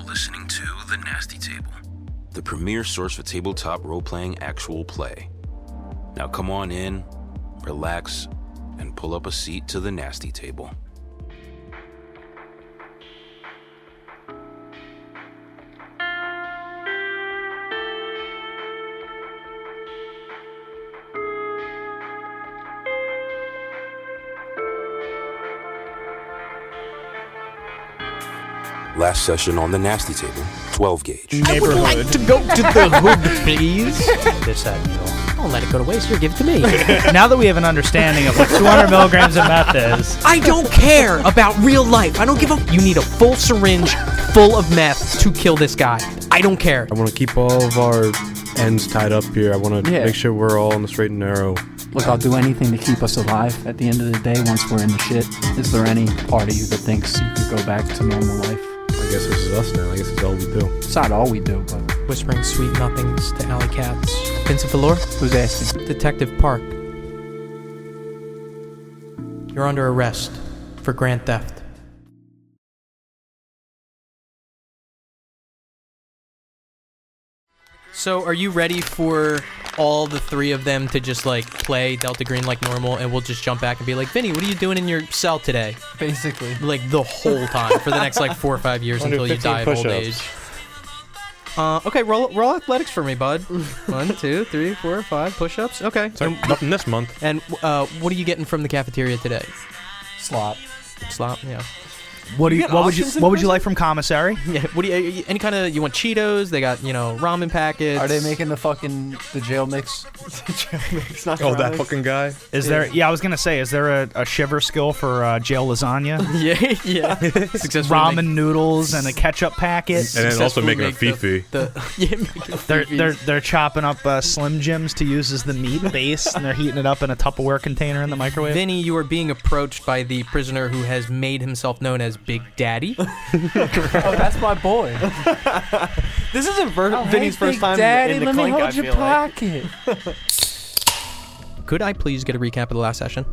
listening to The Nasty Table, the premier source for tabletop role-playing actual play. Now come on in, relax, and pull up a seat to The Nasty Table. Last session on The Nasty Table, 12 gauge. I would like to go to the hood, please. This, that, needle. Don't let it go to waste. Here, give it to me. Now that we have an understanding of what 200 milligrams of meth is. I don't care about real life. I don't give a... You need a full syringe full of meth to kill this guy. I don't care. I want to keep all of our ends tied up here. I want to make sure we're all on the straight and narrow. Look, I'll do anything to keep us alive. At the end of the day, once we're in the shit, is there any part of you that thinks you could go back to normal life? I guess this is us now. I guess it's all we do. It's not all we do, but... Whispering sweet nothings to alley cats. Vincent Valor? Who's asking? Detective Park. You're under arrest for grand theft. So, are you ready for all the three of them to just, like, play Delta Green like normal, and we'll just jump back and be like, Vinny, what are you doing in your cell today? Basically. Like, the whole time, for the next, like, 4 or 5 years until you die of old age. Okay, roll athletics for me, bud. 1, 2, 3, 4, 5 push-ups. Okay. So nothing this month. And what are you getting from the cafeteria today? Slop, yeah. What would you like from commissary? Yeah. What do you any kind of you want Cheetos? They got ramen packets. Are they making the jail mix? jail mix? Not Oh, that fucking guy. Is there? Yeah, I was gonna say, is there a shiver skill for jail lasagna? yeah. Ramen noodles and a ketchup packet. And then also making a fifi. They're chopping up Slim Jims to use as the meat base, and they're heating it up in a Tupperware container in the microwave. Vinny, you are being approached by the prisoner who has made himself known as Big Daddy. Oh, that's my boy. This isn't Vinny's first time Daddy, in the let clink, me I hold your feel like. pocket. Could I please get a recap of the last session?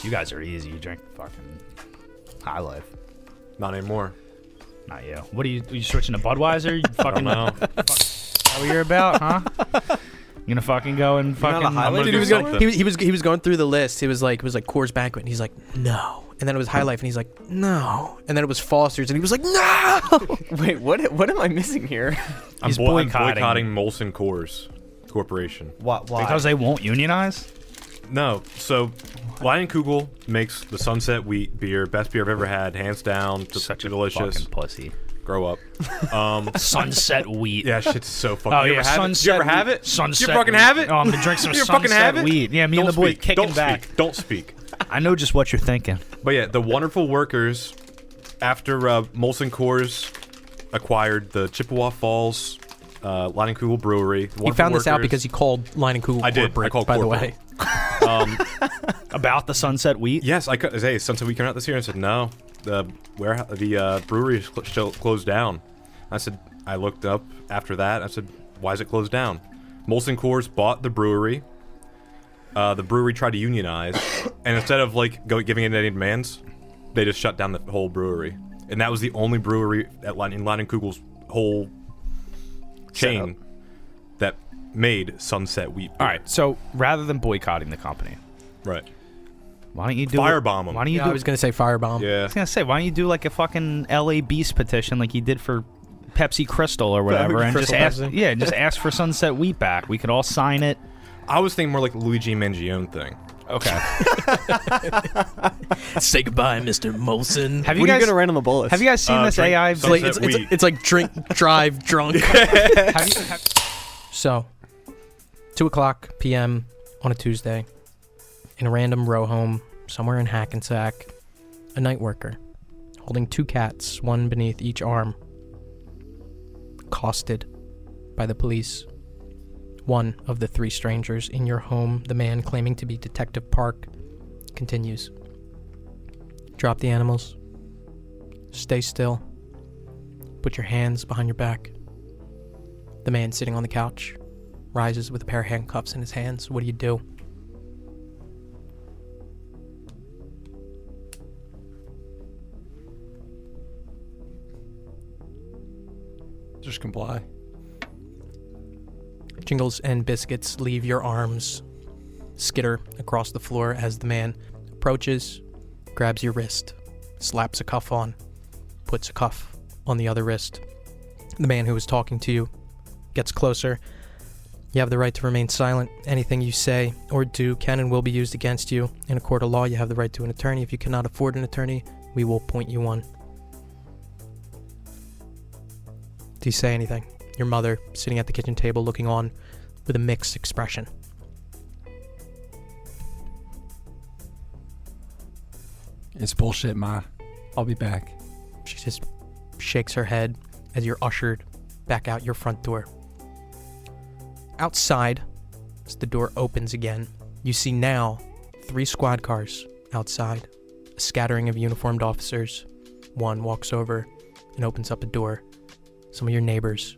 You guys are easy. You drink fucking High Life. Not anymore. Not you. What are you switching to Budweiser? You fucking I don't know. What you're about, huh? You gonna fucking go and fucking... Dude, he was going through the list. It was like Coors Banquet, and he's like, no. And then it was High Life, and he's like, no. And then it was Foster's, and he was like, no. Wait, what am I missing here? He's I'm boycotting Molson Coors Corporation. Why? Because they won't unionize? No. So, Leinenkugel makes the Sunset Wheat beer. Best beer I've ever had. Hands down. Such a delicious. fucking pussy. Grow up. Sunset Wheat. Yeah, shit's so fucking... Oh, you yeah, ever have Sunset it? You ever Wheat. have it? Sunset You fucking Wheat. have it? Oh, I'm gonna drink some You fucking have Sunset it? Wheat. Yeah, me and the boy kicking back. Don't speak. I know just what you're thinking. But yeah, the wonderful workers, after Molson Coors acquired the Chippewa Falls Leinenkugel Brewery. He found this out because he called Leinenkugel I did. I called by the corporate. way. About the Sunset Wheat? Yes, I could. Hey, Sunset Wheat coming out this year. I said no. The brewery is still closed down. I said, I looked up after that. I said, why is it closed down? Molson Coors bought the brewery. The brewery tried to unionize, and instead of giving in any demands, they just shut down the whole brewery. And that was the only brewery in Leinenkugel's whole chain that made Sunset Wheat beer. All right, so rather than boycotting the company, Right. why don't you do Firebomb them. Why don't you Yeah, do? I was gonna say firebomb. Yeah. I was gonna say, why don't you do like a fucking LA Beast petition like you did for Pepsi Crystal or whatever, and just Crystal ask, Pepsi. just ask for Sunset Wheat back. We could all sign it. I was thinking more like Luigi Mangione thing. Okay. Say goodbye, Mr. Molson. Have What are you gonna run on the bullets? Have you guys seen this drink AI? Sunset It's Wheat. it's like drink, drive, drunk. So, 2:00 p.m. on a Tuesday, in a random row home somewhere in Hackensack, a night worker, holding 2 cats, one beneath each arm, accosted by the police. One of the 3 strangers in your home, the man claiming to be Detective Park, continues. Drop the animals. Stay still. Put your hands behind your back. The man sitting on the couch rises with a pair of handcuffs in his hands. What do you do? Just comply. Jingles and biscuits leave your arms, skitter across the floor as the man approaches, grabs your wrist, slaps a cuff on, puts a cuff on the other wrist. The man who was talking to you gets closer. You have the right to remain silent. Anything you say or do can and will be used against you. In a court of law, you have the right to an attorney. If you cannot afford an attorney, we will appoint you one. Do you say anything? Your mother, sitting at the kitchen table, looking on with a mixed expression. It's bullshit, Ma. I'll be back. She just shakes her head as you're ushered back out your front door. Outside, as the door opens again, you see now 3 squad cars outside, a scattering of uniformed officers. One walks over and opens up a door. Some of your neighbors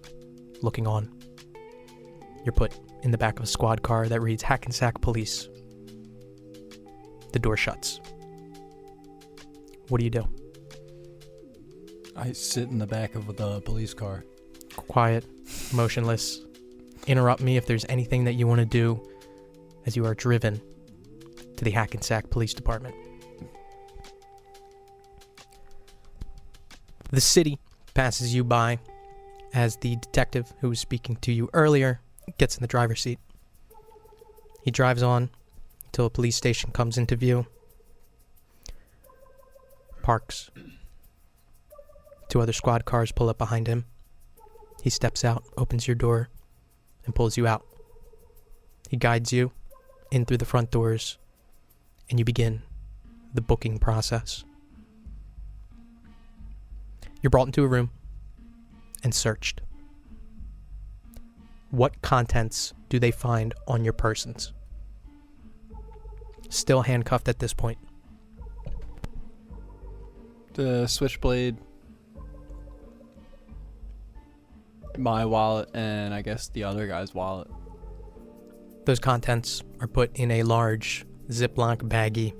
looking on. You're put in the back of a squad car that reads Hackensack Police. The door shuts. What do you do? I sit in the back of the police car. Quiet, motionless. Interrupt me if there's anything that you want to do as you are driven to the Hackensack Police Department. The city passes you by as the detective who was speaking to you earlier gets in the driver's seat. He drives on until a police station comes into view. Parks. 2 other squad cars pull up behind him. He steps out, opens your door, and pulls you out. He guides you in through the front doors, and you begin the booking process. You're brought into a room and searched. What contents do they find on your persons? Still handcuffed at this point. The switchblade, my wallet, and I guess the other guy's wallet. Those contents are put in a large Ziploc baggie.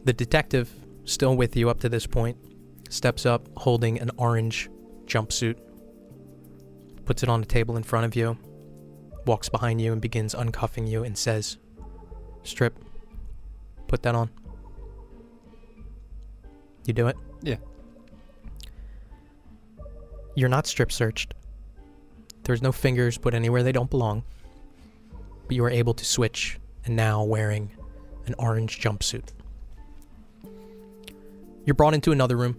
The detective, still with you up to this point, steps up holding an orange jumpsuit, puts it on the table in front of you, walks behind you and begins uncuffing you and says, "Strip, put that on." You do it? Yeah. You're not strip searched. There's no fingers put anywhere they don't belong. But you are able to switch and now wearing an orange jumpsuit. You're brought into another room.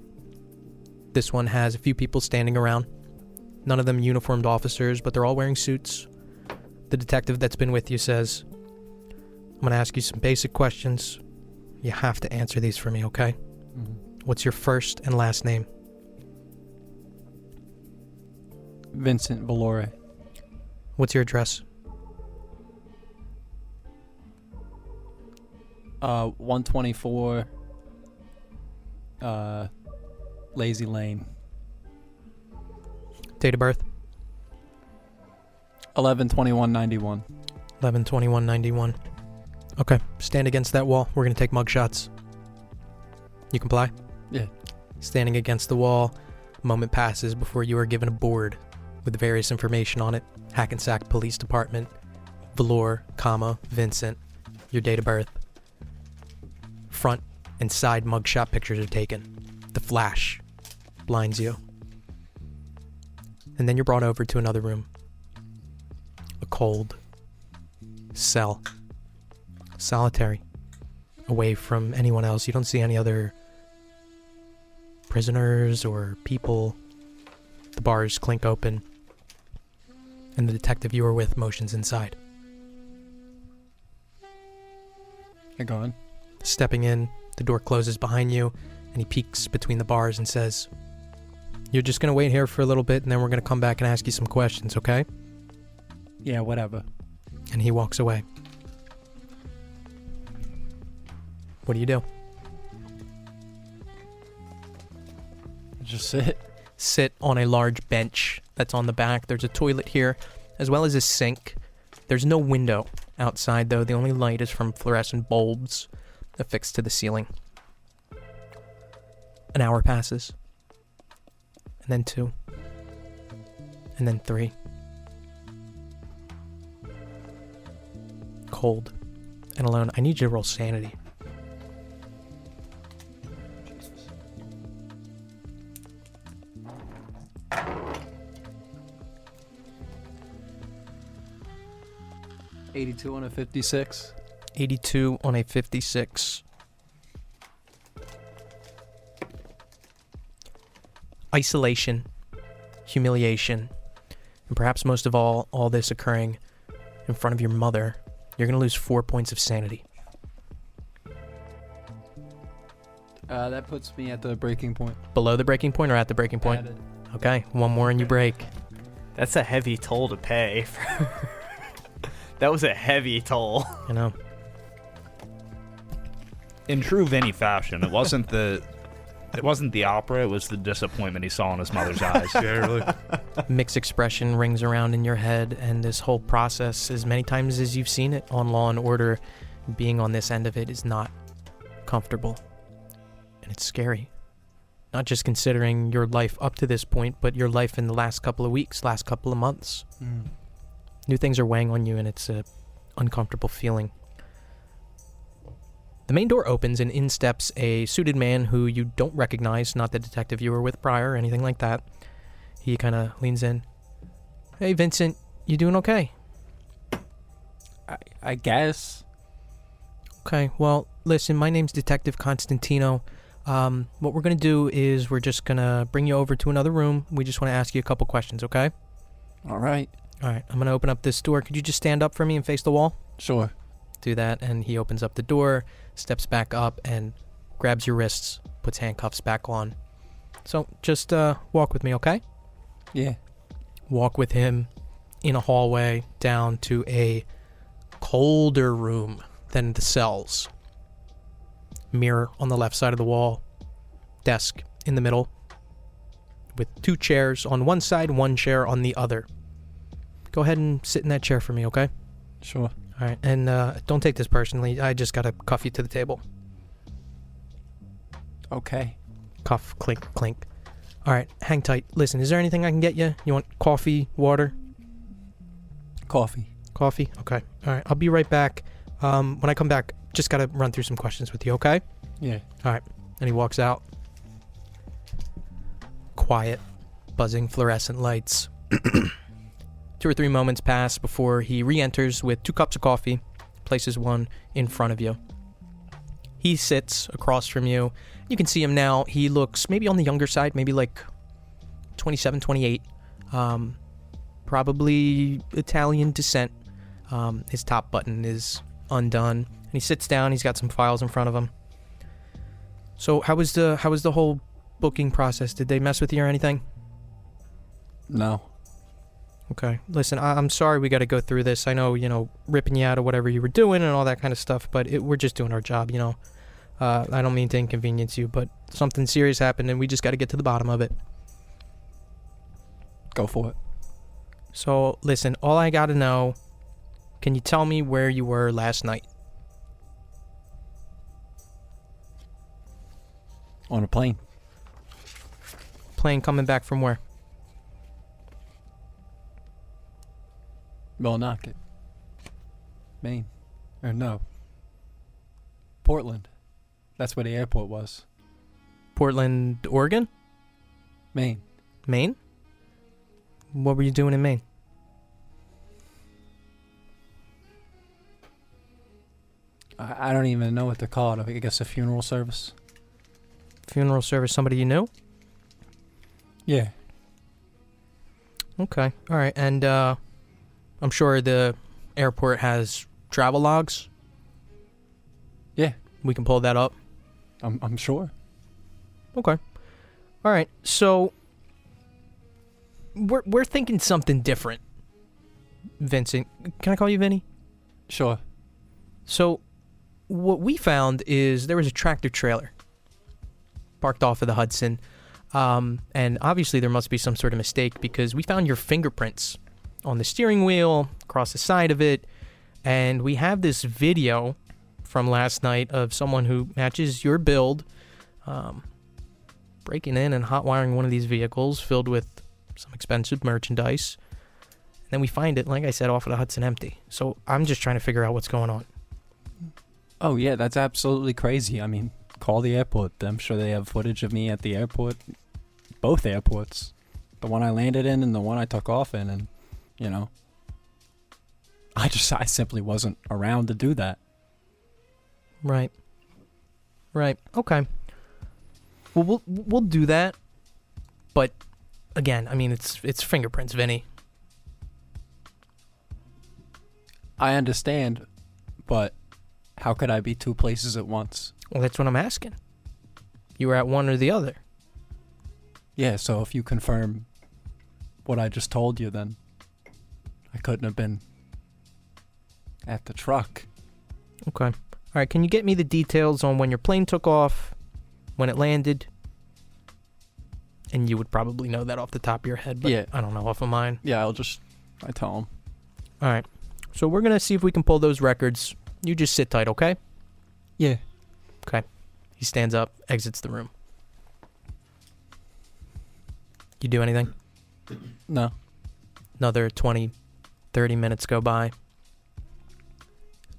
This one has a few people standing around. None of them uniformed officers, but they're all wearing suits. The detective that's been with you says, "I'm going to ask you some basic questions. You have to answer these for me, okay? Mm-hmm. What's your first and last name?" Vincent Valore. What's your address? 124 Lazy Lane. Date of birth? 11/21/91. 11/21/91. Okay, stand against that wall. We're going to take mug shots. You comply? Yeah. Standing against the wall, a moment passes before you are given a board with various information on it. Hackensack Police Department, Valor, Vincent, your date of birth. Front and side mugshot pictures are taken. The flash blinds you. And then you're brought over to another room. A cold cell. Solitary. Away from anyone else. You don't see any other prisoners or people. The bars clink open. And the detective you were with motions inside. You're going. Stepping in, the door closes behind you, and he peeks between the bars and says, "You're just going to wait here for a little bit, and then we're going to come back and ask you some questions, okay?" Yeah, whatever. And he walks away. What do you do? Just sit. Sit on a large bench that's on the back. There's a toilet here, as well as a sink. There's no window outside, though. The only light is from fluorescent bulbs affixed to the ceiling. An hour passes. And then 2. And then 3. Cold and alone. I need you to roll sanity. $82 on a 56. 82 on a 56. Isolation, humiliation, and perhaps most of all this occurring in front of your mother. You're going to lose 4 points of sanity. That puts me at the breaking point. Below the breaking point or at the breaking point? Added. Okay, one more and you break. That's a heavy toll to pay. That was a heavy toll. You know. In true Vinny fashion, it wasn't the opera, it was the disappointment he saw in his mother's eyes. Yeah, really. Mixed expression rings around in your head, and this whole process, as many times as you've seen it on Law and Order, being on this end of it is not comfortable. And it's scary. Not just considering your life up to this point, but your life in the last couple of weeks, last couple of months. New things are weighing on you, and it's a uncomfortable feeling. The main door opens, and in steps a suited man who you don't recognize, not the detective you were with prior or anything like that. He kind of leans in. Hey, Vincent, you doing okay? I guess. Okay, well, listen, my name's Detective Constantino. What we're going to do is we're just going to bring you over to another room. We just want to ask you a couple questions, okay? All right. All right, I'm going to open up this door. Could you just stand up for me and face the wall? Sure. Do that, and he opens up the door, steps back up, and grabs your wrists, puts handcuffs back on. So just walk with me, okay? Yeah. Walk with him in a hallway down to a colder room than the cells. Mirror on the left side of the wall, desk in the middle, with 2 chairs on one side, 1 chair on the other. Go ahead and sit in that chair for me, okay? Sure. All right, and don't take this personally. I just gotta cuff you to the table. Okay. Cuff, clink, clink. All right, hang tight. Listen, is there anything I can get you? You want coffee, water? Coffee. Coffee? Okay. All right, I'll be right back. When I come back, just gotta run through some questions with you, okay? Yeah. All right. And he walks out. Quiet, buzzing fluorescent lights. 2 or 3 moments pass before he re-enters with 2 cups of coffee, places one in front of you. He sits across from you. You can see him now. He looks maybe on the younger side, maybe like 27, 28. Probably Italian descent. His top button is undone. And he sits down. He's got some files in front of him. So how was the whole booking process? Did they mess with you or anything? No. Okay. Listen, I'm sorry we got to go through this. I know, ripping you out of whatever you were doing and all that kind of stuff, but we're just doing our job, I don't mean to inconvenience you, but something serious happened and we just got to get to the bottom of it. Go for it. So, listen, all I got to know, can you tell me where you were last night? On a plane. Plane coming back from where? Millinocket. Maine. Or no. Portland. That's where the airport was. Portland, Oregon? Maine. Maine? What were you doing in Maine? I don't even know what to call it. I guess a funeral service. Funeral service, somebody you knew? Yeah. Okay. All right. And I'm sure the airport has travel logs. Yeah. We can pull that up. I'm sure. Okay. All right. So we're thinking something different. Vincent, can I call you Vinny? Sure. So what we found is there was a tractor trailer parked off of the Hudson. And obviously there must be some sort of mistake because we found your fingerprints on the steering wheel, across the side of it. And we have this video from last night of someone who matches your build, breaking in and hotwiring one of these vehicles filled with some expensive merchandise. And then we find it, like I said, off of the Hudson empty. So I'm just trying to figure out what's going on. Oh, yeah, that's absolutely crazy. I mean, call the airport. I'm sure they have footage of me at the airport. Both airports. The one I landed in and the one I took off in. And, you know, I simply wasn't around to do that. Right. Okay. Well, we'll do that. But, again, I mean, it's fingerprints, Vinny. I understand, but how could I be two places at once? Well, that's what I'm asking. You were at one or the other. Yeah, so if you confirm what I just told you, then I couldn't have been at the truck. Okay. All right, can you get me the details on when your plane took off, when it landed? And you would probably know that off the top of your head, but Yeah. I don't know off of mine. Yeah, I tell him. All right. So we're going to see if we can pull those records. You just sit tight, okay? Yeah. Okay. He stands up, exits the room. You do anything? No. Another 20, 30 minutes go by.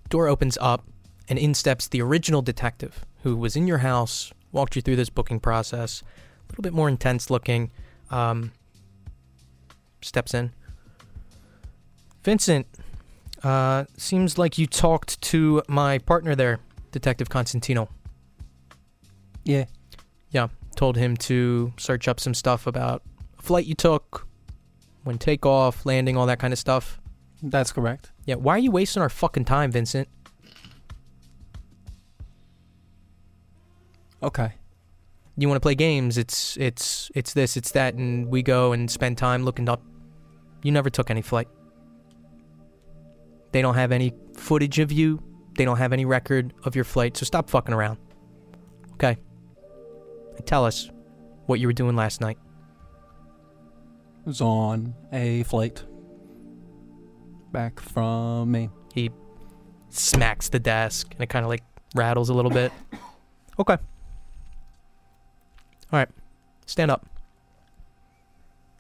Door opens up, and in steps the original detective who was in your house, walked you through this booking process. A little bit more intense looking. Steps in. Vincent, seems like you talked to my partner there, Detective Constantino. Yeah. Yeah, told him to search up some stuff about a flight you took, when takeoff, landing, all that kind of stuff. That's correct. Yeah, why are you wasting our fucking time, Vincent? Okay. You want to play games, it's this, it's that, and we go and spend time looking up. You never took any flight. They don't have any footage of you. They don't have any record of your flight, so stop fucking around. Okay? And tell us what you were doing last night. Was on a flight back from Maine. He smacks the desk, and it kind of like rattles a little bit. Okay. All right. Stand up.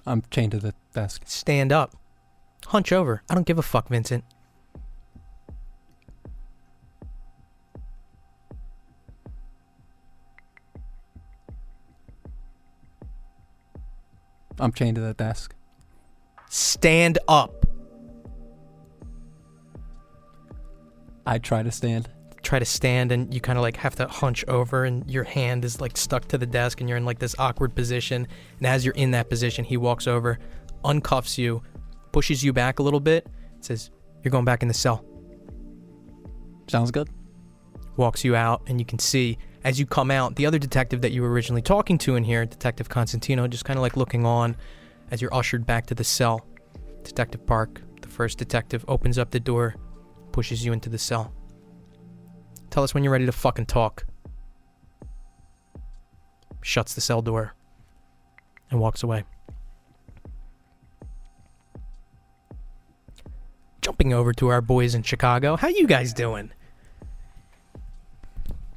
I'm chained to the desk. Stand up. Hunch over. I don't give a fuck, Vincent. I'm chained to the desk. Stand up. I try to stand. Try to stand, and you kind of like have to hunch over, and your hand is like stuck to the desk, and you're in like this awkward position. And as you're in that position, he walks over, uncuffs you, pushes you back a little bit, says, "You're going back in the cell." Sounds good. Walks you out, and you can see as you come out, the other detective that you were originally talking to in here, Detective Constantino, just kind of like looking on as you're ushered back to the cell. Detective Park, the first detective, opens up the door, pushes you into the cell. Tell us when you're ready to fucking talk. Shuts the cell door and walks away. Jumping over to our boys in Chicago. How you guys doing?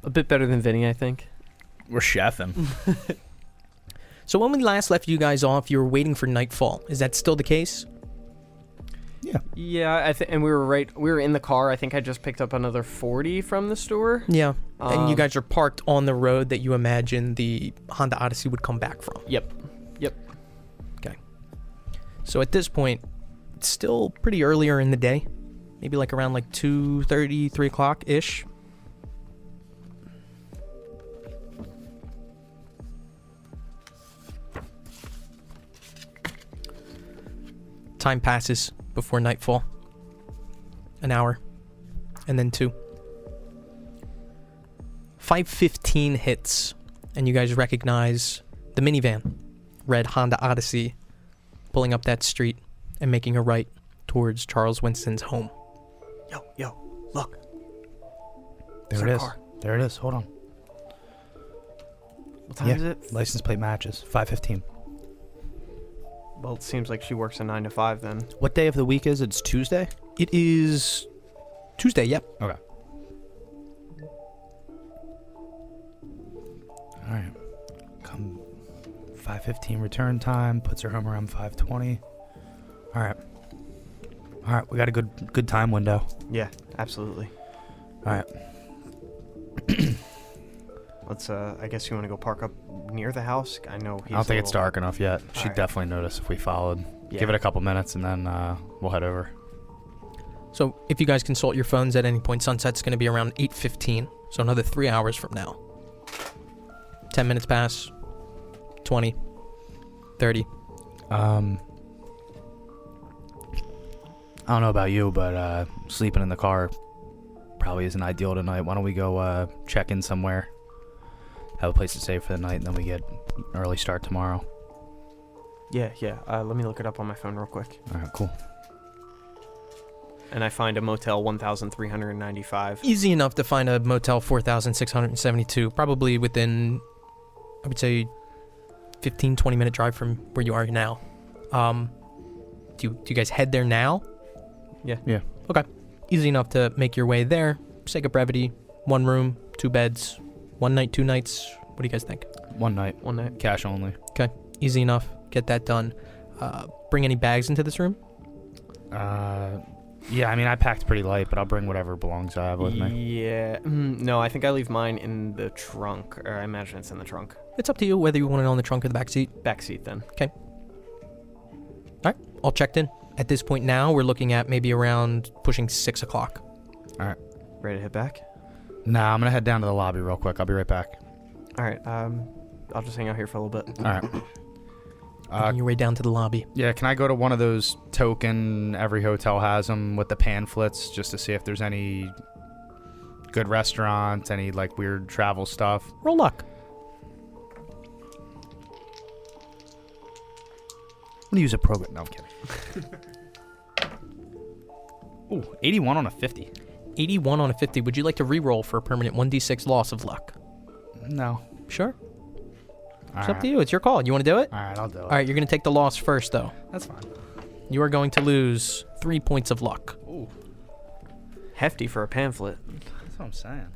A bit better than Vinny, I think. We're chefing. So when we last left you guys off, you were waiting for nightfall. Is that still the case? Yeah, and we were in the car. I think I just picked up another 40 from the store. Yeah. And you guys are parked on the road that you imagine the Honda Odyssey would come back from. Yep. Okay. So at this point, it's still pretty earlier in the day. Maybe like around like 2:30, 3 o'clock-ish. Time passes before nightfall. An hour. And then 2. 5:15 hits. And you guys recognize the minivan. Red Honda Odyssey. Pulling up that street and making a right towards Charles Winston's home. Yo, look. There it is. There it is. Hold on. What time is it? License plate matches. 5:15. Well, it seems like she works a 9 to 5 then. What day of the week is it? It's Tuesday? It is Tuesday, yep. Okay. Alright. Come 5:15 return time. Puts her home around 5:20. All right. We got a good time window. Yeah, absolutely. All right. Let's. I guess you want to go park up near the house. I know. I don't think it's dark enough yet. She'd right. definitely notice if we followed. Yeah. Give it a couple minutes and then we'll head over. So if you guys consult your phones at any point, sunset's going to be around 8:15. So another 3 hours from now. 10 minutes pass. 20. 30. I don't know about you, but sleeping in the car probably isn't ideal tonight. Why don't we go check in somewhere, have a place to stay for the night, and then we get an early start tomorrow. Yeah. Let me look it up on my phone real quick. All right, cool. And I find a motel 1,395. Easy enough to find a motel 4,672. Probably within, I would say, 15, 20 minute drive from where you are now. Do you guys head there now? Yeah. Okay. Easy enough to make your way there. Sake of brevity, 1 room, 2 beds, 1 night, 2 nights. What do you guys think? 1 night. 1 night. Cash only. Okay. Easy enough. Get that done. Bring any bags into this room? Yeah, I mean, I packed pretty light, but I'll bring whatever belongs I have with me. Yeah. No, I think I leave mine in the trunk. Or I imagine it's in the trunk. It's up to you whether you want it on the trunk or the back seat. Back seat then. Okay. All right. All checked in. At this point now, we're looking at maybe around pushing 6 o'clock. All right. Ready to hit back? Nah, I'm going to head down to the lobby real quick. I'll be right back. All right. I'll just hang out here for a little bit. All right. Making your way down to the lobby. Yeah, can I go to one of those token, every hotel has them, with the pamphlets, just to see if there's any good restaurants, any, like, weird travel stuff? Roll luck. I'm going to use a program. No, I'm kidding. Ooh, 81 on a 50. 81 on a 50. Would you like to re-roll for a permanent 1d6 loss of luck? No. Sure. It's up to you. It's your call. You want to do it? All right, I'll do it. All right, you're going to take the loss first, though. That's fine. You are going to lose 3 points of luck. Ooh, Hefty for a pamphlet. that's what I'm saying.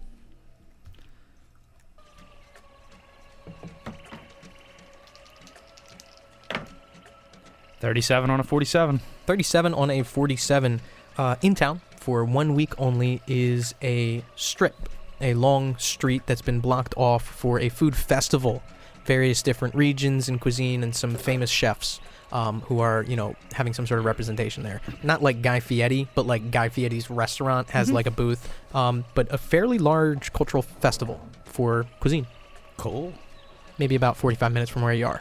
$37 on a 47. 37 on a 47. In town for 1 week only is a strip, a long street that's been blocked off for a food festival. Various different regions and cuisine and some famous chefs who are, having some sort of representation there. Not like Guy Fieri, but like Guy Fieri's restaurant has like a booth. But a fairly large cultural festival for cuisine. Cool. Maybe about 45 minutes from where you are.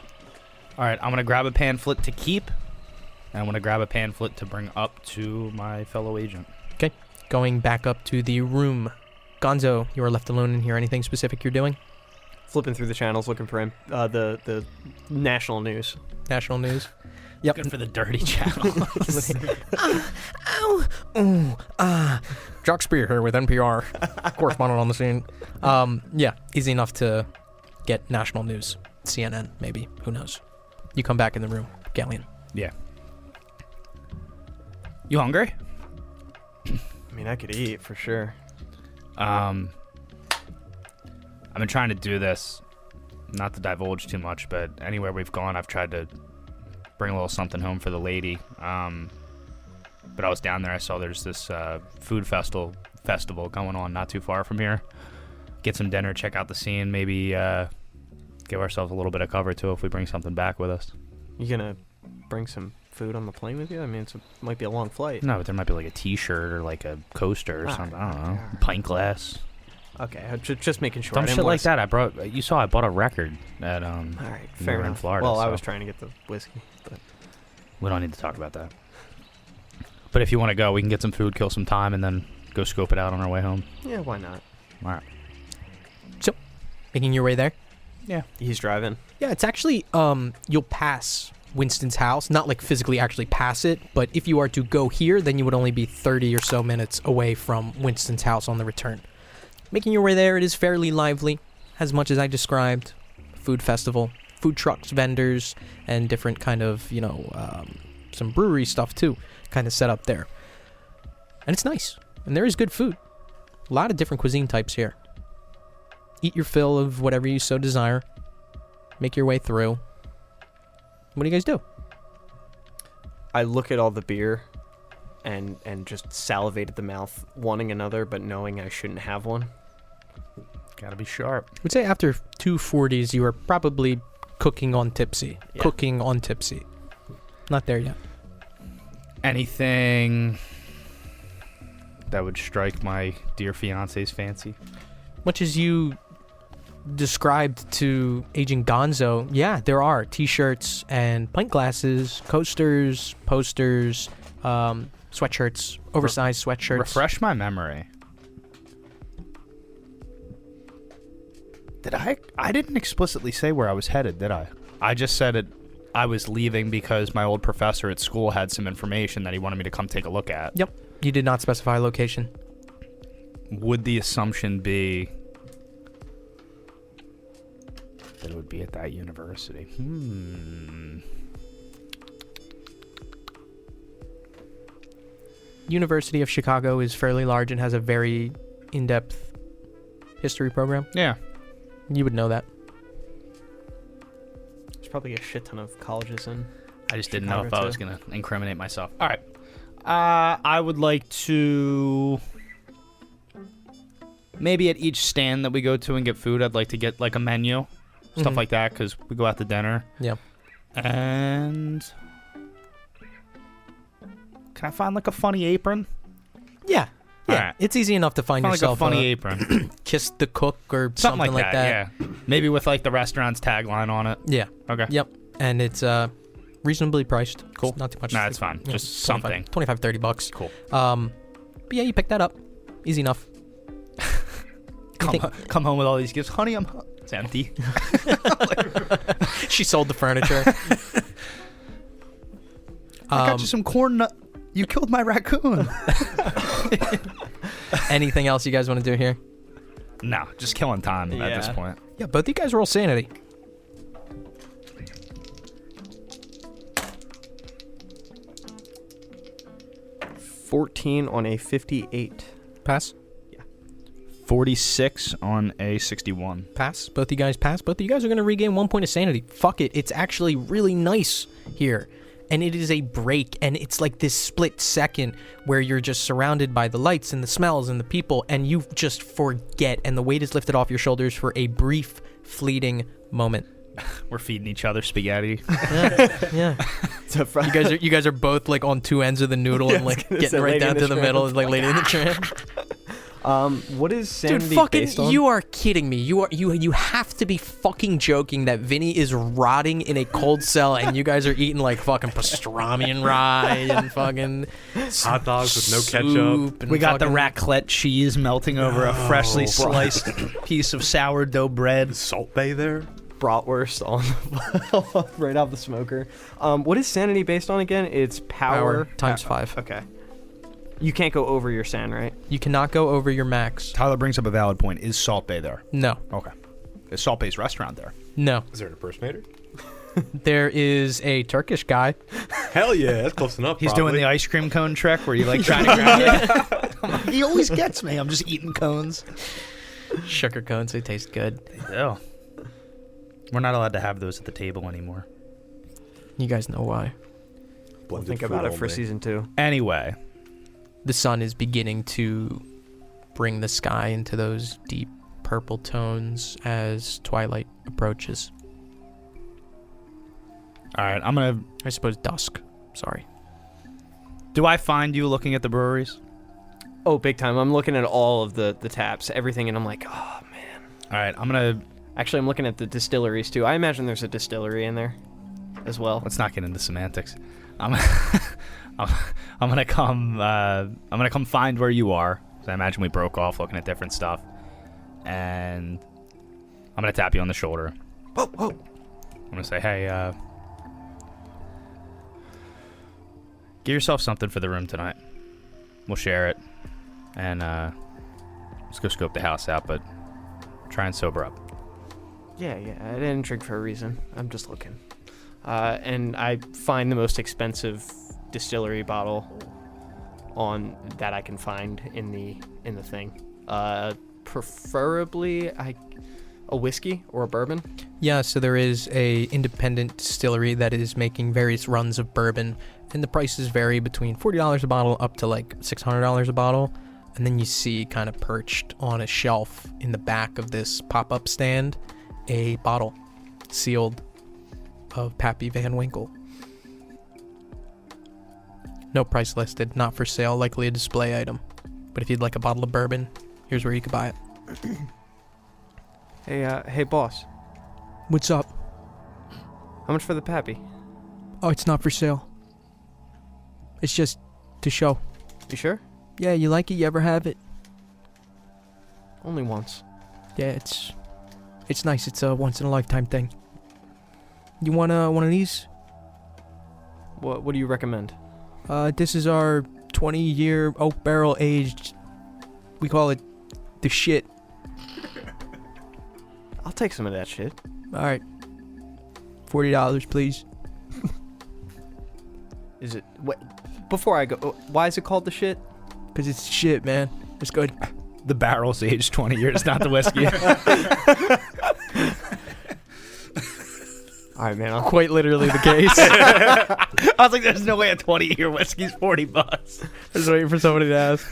All right, I'm going to grab a pamphlet to keep, and I'm going to grab a pamphlet to bring up to my fellow agent. Okay. Going back up to the room. Gonzo, you are left alone in here. Anything specific you're doing? Flipping through the channels looking for the national news. National news. Yep. Good for the dirty channel. Jock Spear here with NPR, correspondent on the scene. Yeah, easy enough to get national news. CNN, maybe. Who knows? You come back in the room, Gallion. Yeah. You hungry? I mean, I could eat for sure. I've been trying to do this, not to divulge too much, but anywhere we've gone, I've tried to bring a little something home for the lady. But I was down there, I saw there's this food festival going on not too far from here. Get some dinner, check out the scene, maybe give ourselves a little bit of cover too if we bring something back with us. You gonna bring some food on the plane with you? I mean, it might be a long flight. No, but there might be like a T-shirt or like a coaster or All something. right, I don't know. all right. Pint glass. Okay, just making sure. Some I didn't shit wanna like that. I bought a record at All right, we fair were in enough. Florida, Well, I so- was trying to get the whiskey, but We don't need to talk about that. But if you want to go, we can get some food, kill some time, and then go scope it out on our way home. yeah, why not? All right. Making your way there? He's driving. Yeah, it's actually, you'll pass Winston's house. Not like physically actually pass it, but if you are to go here, then you would only be 30 or so minutes away from Winston's house on the return. Making your way there, it is fairly lively, as much as I described. Food festival, food trucks, vendors, and different kind of, some brewery stuff too, kind of set up there. And it's nice. And there is good food. A lot of different cuisine types here. Eat your fill of whatever you so desire. Make your way through. What do you guys do? I look at all the beer and just salivate at the mouth, wanting another, but knowing I shouldn't have one. Gotta be sharp. I would say after 2 40s, you are probably cooking on tipsy. Yeah. Cooking on tipsy. Not there yet. Anything that would strike my dear fiance's fancy? Much as you described to Agent Gonzo, yeah, there are T-shirts and pint glasses, coasters, posters, sweatshirts, oversized sweatshirts. Refresh my memory. Did I didn't explicitly say where I was headed, did I? I just said it. I was leaving because my old professor at school had some information that he wanted me to come take a look at. Yep. You did not specify a location. Would the assumption be that it would be at that university? University of Chicago is fairly large and has a very in-depth history program. Yeah. You would know that. There's probably a shit ton of colleges in. I just didn't know if I Chicago, was too. going to incriminate myself. All right. I would like to... Maybe at each stand that we go to and get food, I'd like to get like a menu. Stuff Mhm. like that, because we go out to dinner. Yeah. And... Can I find like a funny apron? Yeah. Yeah. Alright. It's easy enough to find Find like a yourself funny apron. kiss the cook or Something like that, yeah. Maybe with like the restaurant's tagline on it. Yeah. Okay. Yep. And it's reasonably priced. Cool. It's not too much. Nah, it's fine. Just something. 25, 30 bucks. Cool. But yeah, you pick that up. Easy enough. Come home with all these gifts. Honey, it's empty. She sold the furniture. I got you some corn nut. You killed my raccoon. Anything else you guys want to do here? No, just killing time at this Yeah. point. Yeah, both you guys roll sanity. $14 on a 58. Pass. 46 on a 61. Pass. Both you guys pass. Both of you guys are going to regain 1 point of sanity. Fuck it. It's actually really nice here. And it is a break. And it's like this split second where you're just surrounded by the lights and the smells and the people. And you just forget. And the weight is lifted off your shoulders for a brief, fleeting moment. We're feeding each other spaghetti. Yeah. You guys are both like on two ends of the noodle and like getting right down to the middle, like Lady in the Tramp. What is sanity Dude, fucking, based on? you are kidding me. You have to be fucking joking that Vinny is rotting in a cold cell and you guys are eating like fucking pastrami and rye and fucking Hot dogs with no ketchup. soup and We got the fucking- raclette cheese melting over a freshly sliced piece of sourdough bread. Salt Bay there? Bratwurst on right off the smoker. What is sanity based on again? It's power times 5. Okay. You can't go over your san, right? You cannot go over your max. Tyler brings up a valid point. Is Salt Bay there? No. Okay. Is Salt Bay's restaurant there? No. Is there an impersonator? There is a Turkish guy. Hell yeah, that's close enough. He's probably. doing the ice cream cone trick where you like trying to grab it. He always gets me. I'm just eating cones. Sugar cones, they taste good. Oh. We're not allowed to have those at the table anymore. You guys know why. Blended Think food about it for only. season 2. Anyway. The sun is beginning to bring the sky into those deep purple tones as twilight approaches. All right, I'm going to... I suppose dusk. Sorry. Do I find you looking at the breweries? Oh, big time. I'm looking at all of the taps, everything, and I'm like, oh, man. All right, I'm going to... Actually, I'm looking at the distilleries, too. I imagine there's a distillery in there as well. Let's not get into semantics. I'm gonna come find where you are. So I imagine we broke off looking at different stuff, and I'm gonna tap you on the shoulder. Whoa, whoa. I'm gonna say, hey, get yourself something for the room tonight. We'll share it, and let's go scope the house out, but try and sober up. Yeah, I didn't drink for a reason. I'm just looking. And I find the most expensive distillery bottle on that I can find in the thing. Preferably, a whiskey or a bourbon? Yeah, so there is a independent distillery that is making various runs of bourbon, and the prices vary between $40 a bottle up to like $600 a bottle. And then you see kind of perched on a shelf in the back of this pop-up stand a bottle sealed of Pappy Van Winkle. No price listed, not for sale, likely a display item. But if you'd like a bottle of bourbon, here's where you could buy it. Hey, boss. What's up? How much for the Pappy? Oh, it's not for sale. It's just to show. You sure? Yeah, you like it? You ever have it? Only once. Yeah, it's nice. It's a once-in-a-lifetime thing. You want one of these? What do you recommend? This is our 20-year oak barrel aged. We call it the shit. I'll take some of that shit. All right. $40, please. Is it... Wait, before I go, why is it called the shit? Because it's shit, man. It's good. The barrel's aged 20 years, not the whiskey. All right, man. Quite literally the case. I was like, there's no way a 20-year whiskey's $40. I was waiting for somebody to ask.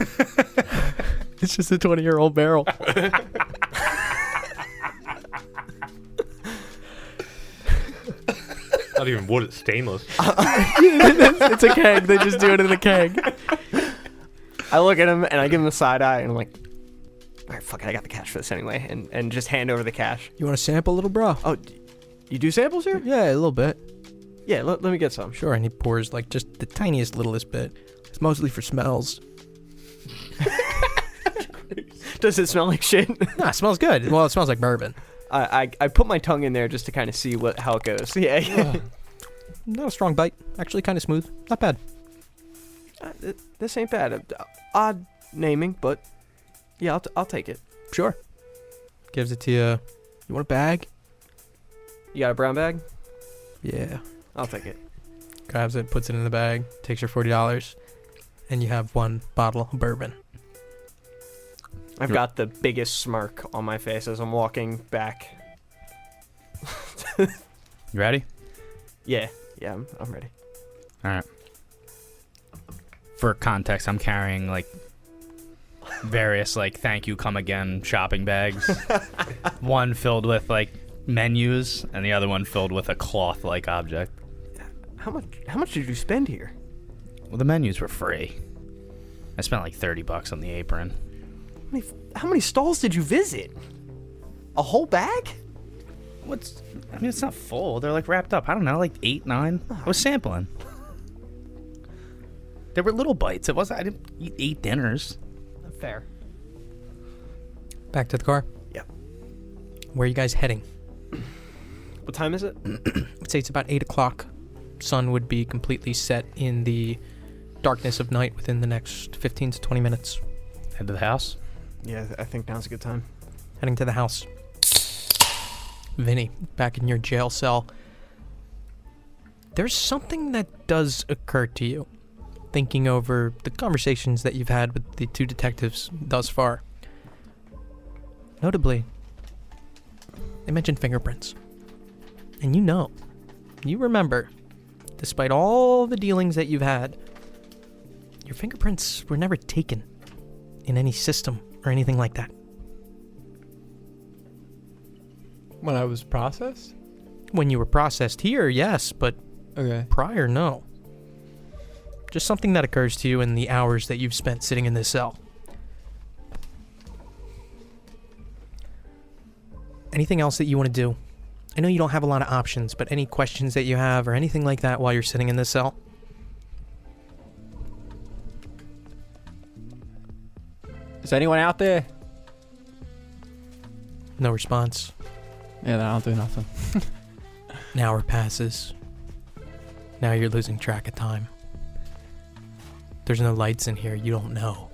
It's just a 20-year-old barrel. Not even wood, it's stainless. It's a keg. They just do it in a keg. I look at him and I give him a side eye and I'm like, all right, fuck it, I got the cash for this anyway, and just hand over the cash. You want a sample, little bro? Oh, you do samples here? Yeah, a little bit. Yeah, let me get some. Sure, and he pours like just the tiniest, littlest bit. It's mostly for smells. Does it smell like shit? Nah, it smells good. Well, it smells like bourbon. I put my tongue in there just to kind of see how it goes. Yeah. Not a strong bite. Actually, kind of smooth. Not bad. This ain't bad. Odd naming, but yeah, I'll take it. Sure. Gives it to you. You want a bag? You got a brown bag? Yeah. I'll take it. Grabs it, puts it in the bag, takes your $40, and you have one bottle of bourbon. I've got the biggest smirk on my face as I'm walking back. You ready? Yeah, I'm ready. All right. For context, I'm carrying like various like thank you, come again shopping bags. One filled with like menus, and the other one filled with a cloth-like object. How much did you spend here? Well, the menus were free. I spent like $30 on the apron. How many stalls did you visit? A whole bag? I mean, it's not full. They're like wrapped up. I don't know, like 8, 9. I was sampling. They were little bites. I didn't eat 8 dinners. Fair. Back to the car? Yep. Where are you guys heading? What time is it? I'd say it's about 8 o'clock. Sun would be completely set in the darkness of night within the next 15 to 20 minutes. Head to the house. Yeah, I think now's a good time. Heading to the house. Vinny, back in your jail cell. There's something that does occur to you, thinking over the conversations that you've had with the 2 detectives thus far. Notably, they mentioned fingerprints. And you remember, despite all the dealings that you've had, your fingerprints were never taken in any system or anything like that. When I was processed? When you were processed here, yes, but Okay. prior, no. Just something that occurs to you in the hours that you've spent sitting in this cell. Anything else that you want to do? I know you don't have a lot of options, but any questions that you have or anything like that while you're sitting in this cell? Is anyone out there? No response. Yeah, then I'll do nothing. An hour passes. Now you're losing track of time. There's no lights in here. You don't know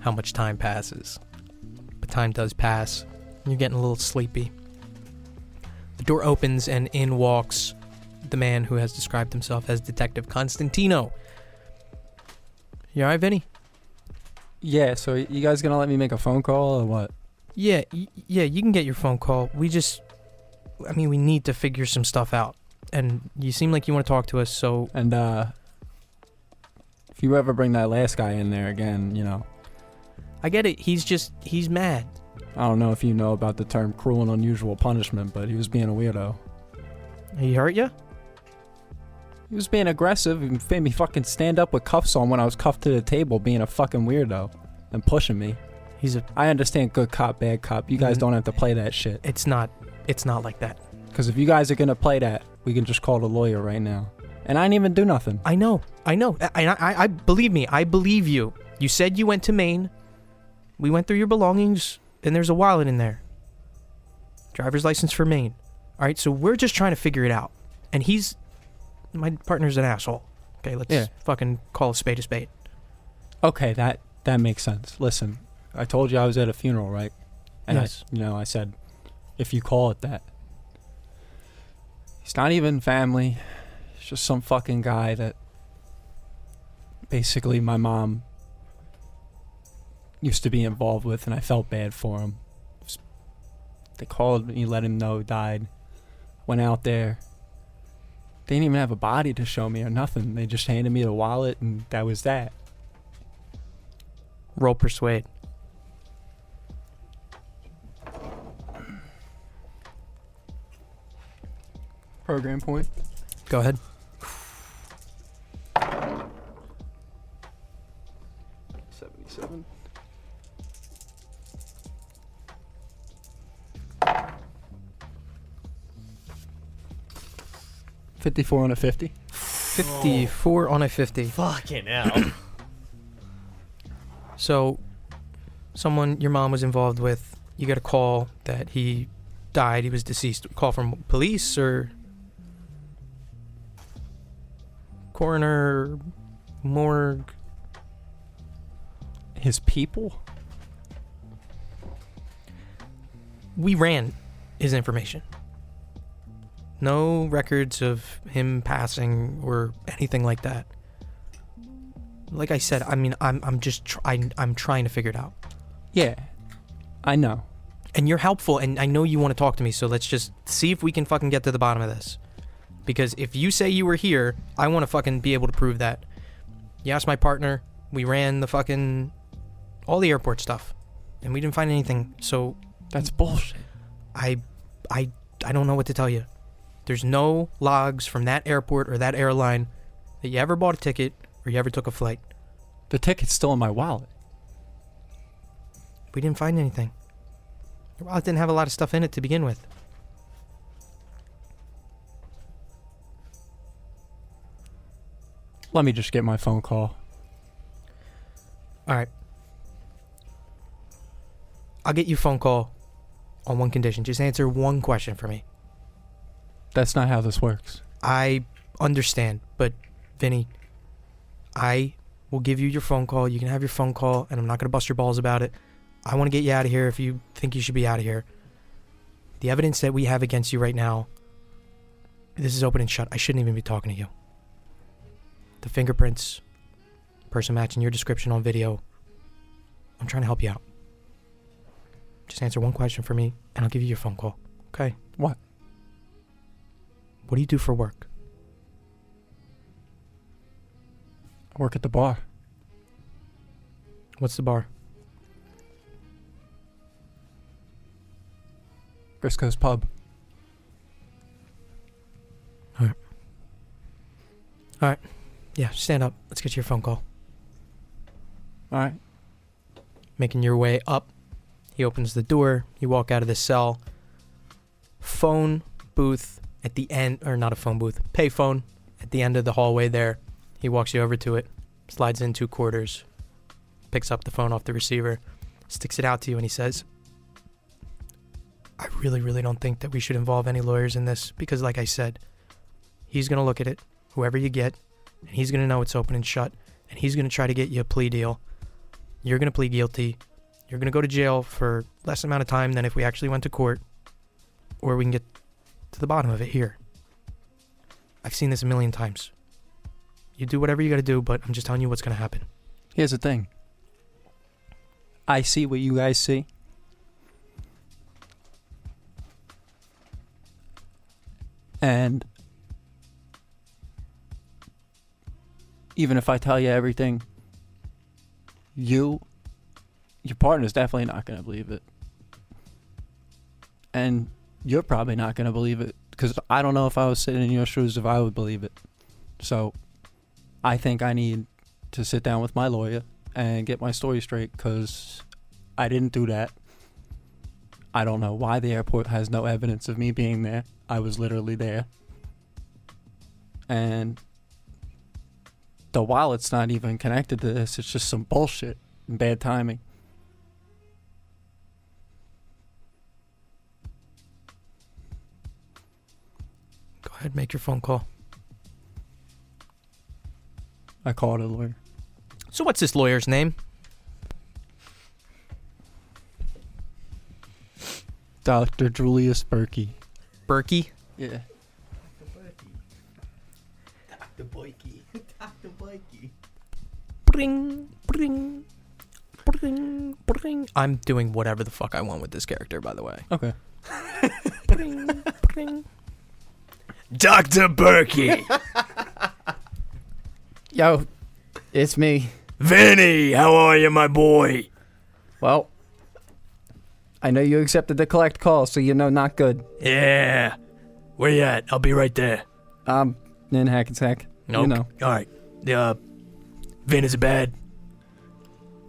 how much time passes. But time does pass. And you're getting a little sleepy. The door opens and in walks the man who has described himself as Detective Constantino. You alright, Vinny? Yeah, so you guys gonna let me make a phone call or what? Yeah, yeah, you can get your phone call. We need to figure some stuff out. And you seem like you want to talk to us, so... And, if you ever bring that last guy in there again, you know... I get it. He's mad. I don't know if you know about the term cruel and unusual punishment, but he was being a weirdo. He hurt you? He was being aggressive and made me fucking stand up with cuffs on when I was cuffed to the table, being a fucking weirdo and pushing me. I understand good cop, bad cop. You guys don't have to play that shit. It's not like that. Because if you guys are gonna play that, we can just call the lawyer right now. And I didn't even do nothing. I know. I believe me. I believe you. You said you went to Maine. We went through your belongings, and there's a wallet in there. Driver's license for Maine. All right, so we're just trying to figure it out. And my partner's an asshole. Okay, let's fucking call a spade a spade. Okay, that makes sense. Listen, I told you I was at a funeral, right? And yes. I said, if you call it that. He's not even family. He's just some fucking guy that basically my mom used to be involved with, and I felt bad for him. They called me, let him know he died. Went out there. They didn't even have a body to show me or nothing. They just handed me the wallet, and that was that. Roll persuade. Program point. Go ahead. 77. $54 on a 50. 54 on a 50. Fucking hell. So, someone your mom was involved with, you got a call that he died, he was deceased. Call from police or coroner, morgue? His people? We ran his information. No records of him passing or anything like that. Like I said, I mean, I'm just I'm trying to figure it out. Yeah, I know. And you're helpful, and I know you want to talk to me, so let's just see if we can fucking get to the bottom of this. Because if you say you were here, I want to fucking be able to prove that. You asked my partner, we ran the fucking... all the airport stuff, and we didn't find anything, so... That's bullshit. I don't know what to tell you. There's no logs from that airport or that airline that you ever bought a ticket or you ever took a flight. The ticket's still in my wallet. We didn't find anything. Your wallet didn't have a lot of stuff in it to begin with. Let me just get my phone call. All right. I'll get you a phone call on one condition. Just answer one question for me. That's not how this works. I understand, but Vinny, I will give you your phone call. You can have your phone call, and I'm not going to bust your balls about it. I want to get you out of here if you think you should be out of here. The evidence that we have against you right now, this is open and shut. I shouldn't even be talking to you. The fingerprints, person matching your description on video. I'm trying to help you out. Just answer one question for me, and I'll give you your phone call. Okay? What? What do you do for work? I work at the bar. What's the bar? Briscoe's Pub. Alright. Yeah, stand up. Let's get to your phone call. Alright. Making your way up. He opens the door. You walk out of the cell. Phone booth at the end, or not a phone booth, payphone at the end of the hallway there. He walks you over to it, slides in 2 quarters, picks up the phone off the receiver, sticks it out to you, and he says, I really, really don't think that we should involve any lawyers in this, because like I said, he's going to look at it, whoever you get, and he's going to know it's open and shut, and he's going to try to get you a plea deal. You're going to plead guilty. You're going to go to jail for less amount of time than if we actually went to court, or we can get to the bottom of it here. I've seen this a million times. You do whatever you got to do, but I'm just telling you what's going to happen. Here's the thing. I see what you guys see. And even if I tell you everything, your partner's definitely not going to believe it. And you're probably not going to believe it, because I don't know if I was sitting in your shoes if I would believe it. So I think I need to sit down with my lawyer and get my story straight, because I didn't do that. I don't know why the airport has no evidence of me being there. I was literally there. And the wallet's not even connected to this. It's just some bullshit and bad timing. Go ahead, make your phone call. I called a lawyer. So what's this lawyer's name? Dr. Julius Berkey. Berkey? Yeah. Dr. Boykey. Dr. Boykey. Bring, bring, bring, bring. I'm doing whatever the fuck I want with this character, by the way. Okay. Bring, bring. Dr. Berkey. Yo, it's me. Vinny, how are you, my boy? Well, I know you accepted the collect call, so you know not good. Yeah. Where you at? I'll be right there. In Hackensack. Nope. You know. All right. Vin, is it bad?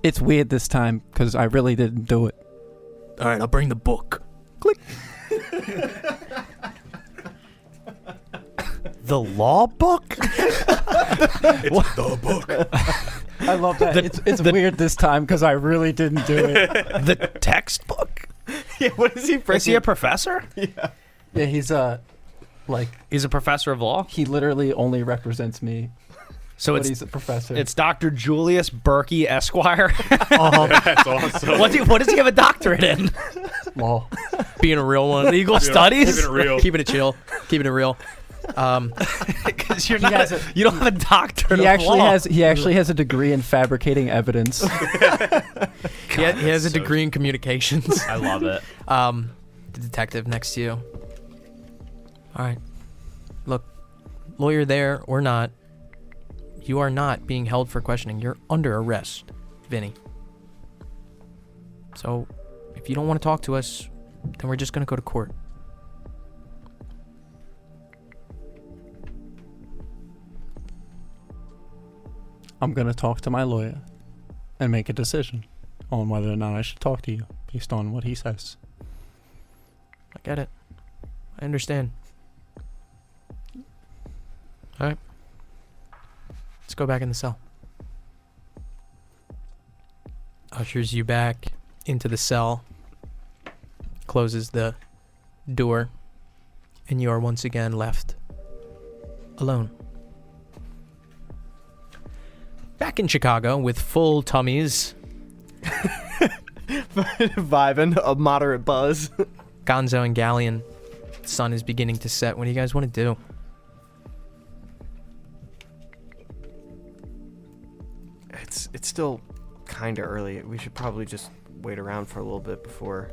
It's weird this time, because I really didn't do it. All right, I'll bring the book. Click. The law book? It's the book. I love that. It's weird this time, because I really didn't do it. The textbook? Yeah, what is he? Is he a professor? Yeah, he's He's a professor of law? he literally only represents me, So but it's he's a professor. it's Dr. Julius Berkey Esquire. That's awesome. What does he have a doctorate in? law. Being a real one. Legal studies? Keeping it real. Keeping it chill. Keeping it real. Because you He has don't have a doctorate He of actually law. has a degree in fabricating evidence. He has a degree in communications. I love it. The detective next to you. All right. Look, lawyer there or not, you are not being held for questioning. You're under arrest, Vinny. So, if you don't want to talk to us, then we're just going to go to court. I'm going to talk to my lawyer and make a decision on whether or not I should talk to you based on what he says. I get it. I understand. All right. Let's go back in the cell. Ushers you back into the cell, closes the door, and you are once again left alone. Back in Chicago with full tummies, Vibing, a moderate buzz. Gonzo and Gallion. The sun is beginning to set. What do you guys want to do? It's still kind of early. We should probably just wait around for a little bit before,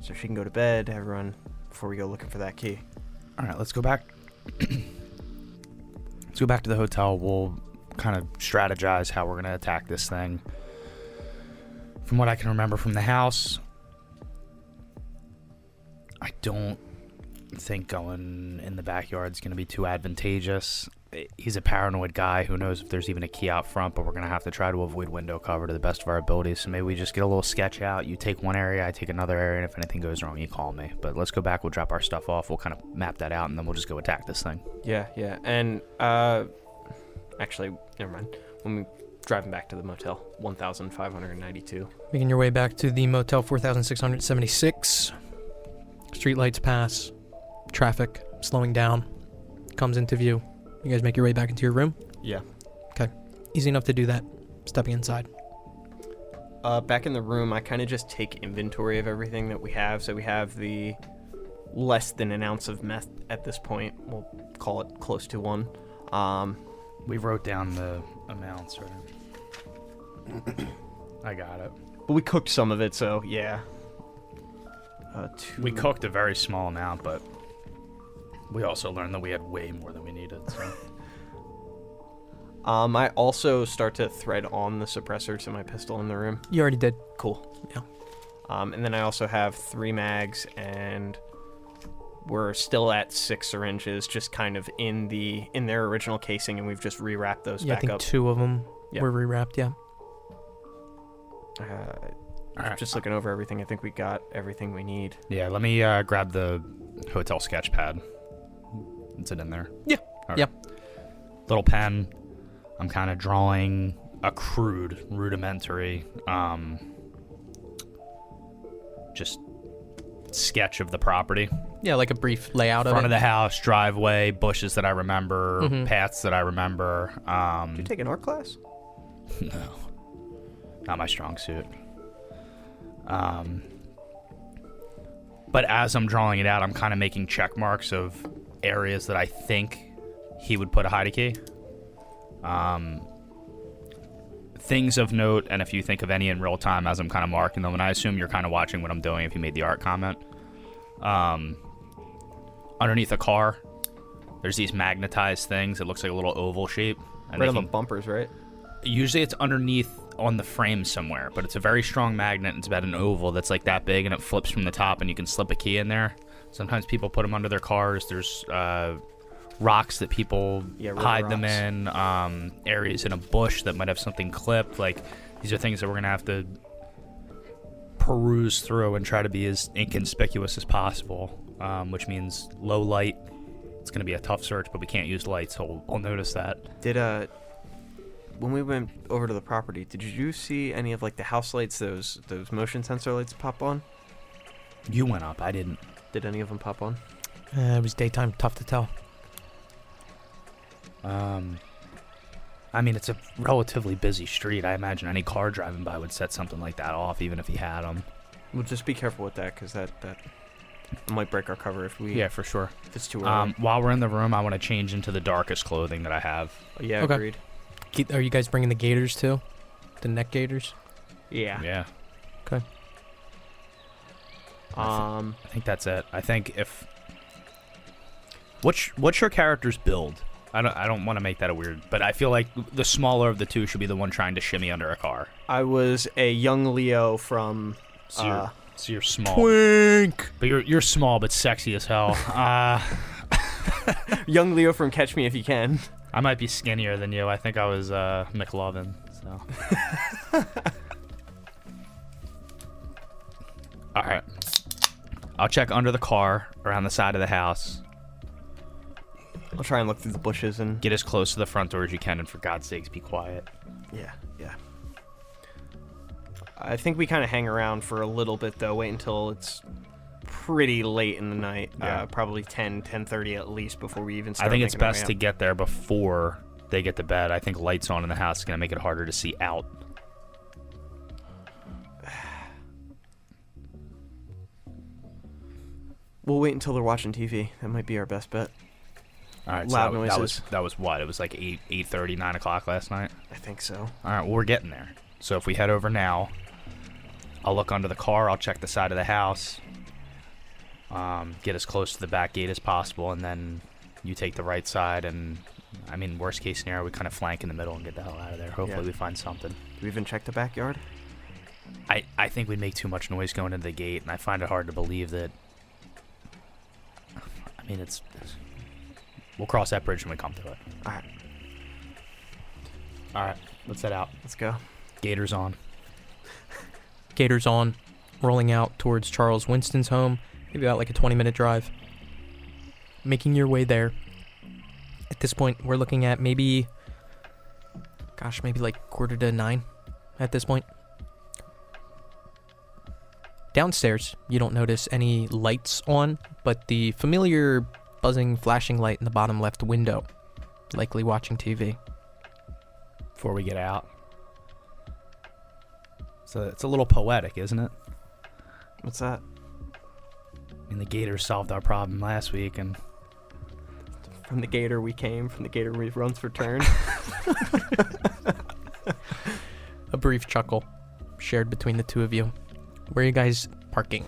so she can go to bed, everyone, before we go looking for that key. All right, let's go back. Let's go back to the hotel. We'll kind of strategize how we're going to attack this thing. From what I can remember from the house, I don't think going in the backyard is going to be too advantageous. He's a paranoid guy. Who knows if there's even a key out front, but we're going to have to try to avoid window cover to the best of our abilities. So maybe we just get a little sketch out. You take one area, I take another area, and if anything goes wrong, you call me. But let's go back. We'll drop our stuff off. We'll kind of map that out, and then we'll just go attack this thing. Yeah. And, actually, never mind. When we driving back to the motel, 1,592. Making your way back to the motel 4676. Streetlights pass. Traffic slowing down. Comes into view. You guys make your way back into your room? Yeah. Okay. Easy enough to do that. Stepping inside. Back in the room, I kind of just take inventory of everything that we have. So we have the less than an ounce of meth at this point. We'll call it close to one. We wrote down the amounts, right? I got it. But we cooked some of it, so yeah. We cooked a very small amount, but We also learned that we had way more than we needed. So. I also start to thread on the suppressor to my pistol in the room. You already did. Cool. Yeah. And then I also have 3 mags, and we're still at 6 syringes, just kind of in their original casing, and we've just rewrapped those Yeah, I back think up. 2 of them Yep. were rewrapped, yeah. Alright. Just looking over everything, I think we got everything we need. Yeah, let me grab the hotel sketch pad. Is it in there? Yeah. All right. Yeah. Little pen. I'm kind of drawing a crude, rudimentary, just sketch of the property. Yeah, like a brief layout Front of of it. the house, driveway, bushes that I remember, Mhm. paths that I remember. Did you take an art class? No, not my strong suit. But as I'm drawing it out, I'm kind of making check marks of areas that I think he would put a hidey key. Things of note, and if you think of any in real time as I'm kind of marking them, and I assume you're kind of watching what I'm doing if you made the art comment. Underneath the car, there's these magnetized things. It looks like a little oval shape. And Right they on the can- bumpers, right? Usually it's underneath on the frame somewhere, but it's a very strong magnet. It's about an oval that's like that big, and it flips from the top, and you can slip a key in there. Sometimes people put them under their cars. There's rocks that people river hide them rocks. in, areas in a bush that might have something clipped. Like, these are things that we're going to have to peruse through and try to be as inconspicuous as possible, which means low light. It's going to be a tough search, but we can't use light, so we'll notice that. Did when we went over to the property, did you see any of like the house lights, those motion sensor lights pop on? You went up. I didn't. Did any of them pop on? It was daytime, tough to tell. I mean, it's a relatively busy street. I imagine any car driving by would set something like that off, even if he had them. We'll just be careful with that, because that might break our cover if we. Yeah, for sure. If it's too early. While we're in the room, I want to change into the darkest clothing that I have. Yeah, Okay. agreed. Are you guys bringing the gaiters too? The neck gaiters? Yeah. Yeah. Okay. I think that's it. I think if what's your character's build? I don't want to make that a weird, but I feel like the smaller of the two should be the one trying to shimmy under a car. I was a young Leo from. So you're small. Twink! But you're small but sexy as hell. Young Leo from Catch Me If You Can. I might be skinnier than you. I think I was McLovin. So. All right. I'll check under the car, around the side of the house. I'll try and look through the bushes and. Get as close to the front door as you can, and for God's sakes, be quiet. Yeah. I think we kind of hang around for a little bit, though. Wait until it's pretty late in the night. Yeah. Probably 10:30 at least before we even start. I think it's making our best way to up. get there before they get to bed. I think lights on in the house is going to make it harder to see out. We'll wait until they're watching TV. That might be our best bet. All right, Loud so noises. that was what? It was like 8:30, 9 o'clock last night? I think so. All right, well, we're getting there. So if we head over now, I'll look under the car. I'll check the side of the house. Get as close to the back gate as possible, and then you take the right side. And I mean, worst case scenario, we kind of flank in the middle and get the hell out of there. Hopefully, Yeah. we find something. Do we even check the backyard? I think we'd make too much noise going into the gate, and I find it hard to believe that. I mean, we'll cross that bridge when we come to it. All right, let's head out. Let's go. Gators on. Gaiters on, rolling out towards Charles Winston's home, maybe about like a 20-minute drive. Making your way there. At this point, we're looking at maybe like 8:45 at this point. Downstairs, you don't notice any lights on, but the familiar buzzing flashing light in the bottom left window, likely watching TV. Before we get out. So it's a little poetic, isn't it? What's that? I mean, the Gators solved our problem last week, and From the gator we came, from the gator we runs return. A brief chuckle shared between the two of you. Where are you guys parking?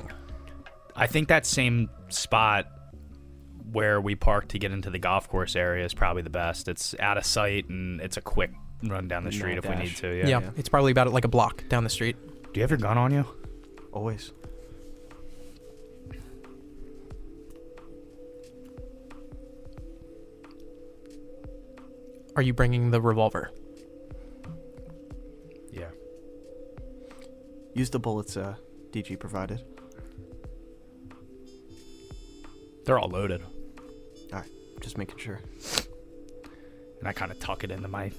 I think that same spot where we park to get into the golf course area is probably the best. It's out of sight, and it's a quick run down the street if we need to. Yeah, it's probably about like a block down the street. Do you have your gun on you? Always. Are you bringing the revolver? Yeah. Use the bullets DG provided. They're all loaded. Alright, just making sure. And I kind of tuck it into my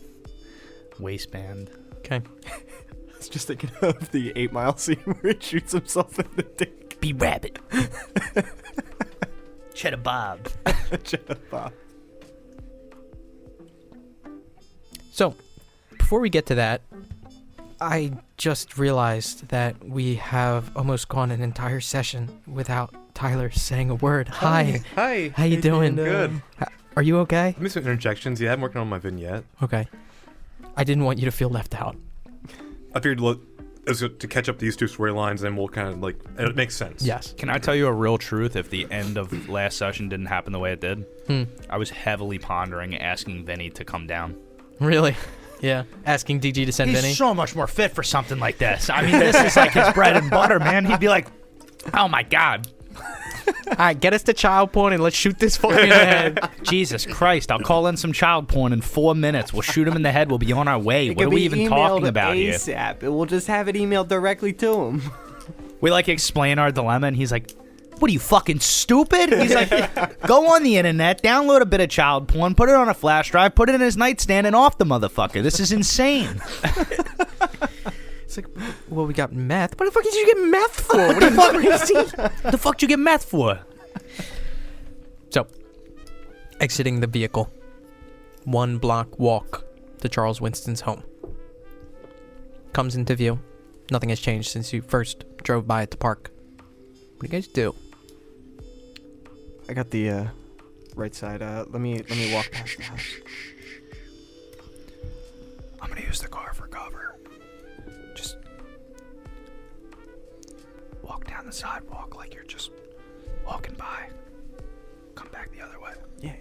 waistband. Okay. I was just thinking of the 8 Mile scene where he shoots himself in the dick. Be rabbit. Cheddar Bob. Cheddar Bob. So, before we get to that, I just realized that we have almost gone an entire session without Tyler saying a word. Hi. Hi. How you doing? Good. Are you okay? Let me some interjections. Yeah, I'm working on my vignette. Okay. I didn't want you to feel left out. I figured it was to catch up these two storylines, and we'll kind of like it makes sense. Yes. Can I tell you a real truth? If the end of last session didn't happen the way it did, I was heavily pondering asking Vinny to come down. Really? Yeah. Asking DG to send He's Vinny? so much more fit for something like this. I mean, this is like his bread and butter, man. He'd be like, oh my God. All right, get us to child porn and let's shoot this fucker in the head. Jesus Christ, I'll call in some child porn in 4 minutes. We'll shoot him in the head. We'll be on our way. What are we even talking about here? ASAP. We'll just have it emailed directly to him. We like explain our dilemma, and he's like, what are you, fucking stupid? He's like, go on the internet, download a bit of child porn, put it on a flash drive, put it in his nightstand, and off the motherfucker. This is insane. It's like, well, we got meth. What the fuck did you get meth for? What the fuck crazy? The fuck did you get meth for? So, exiting the vehicle. 1 block walk to Charles Winston's home. Comes into view. Nothing has changed since you first drove by at the park. What do you guys do? I got the right side. Let me walk past the house. I'm gonna use the car for cover. Just walk down the sidewalk like you're just walking by. Come back the other way. Yeah.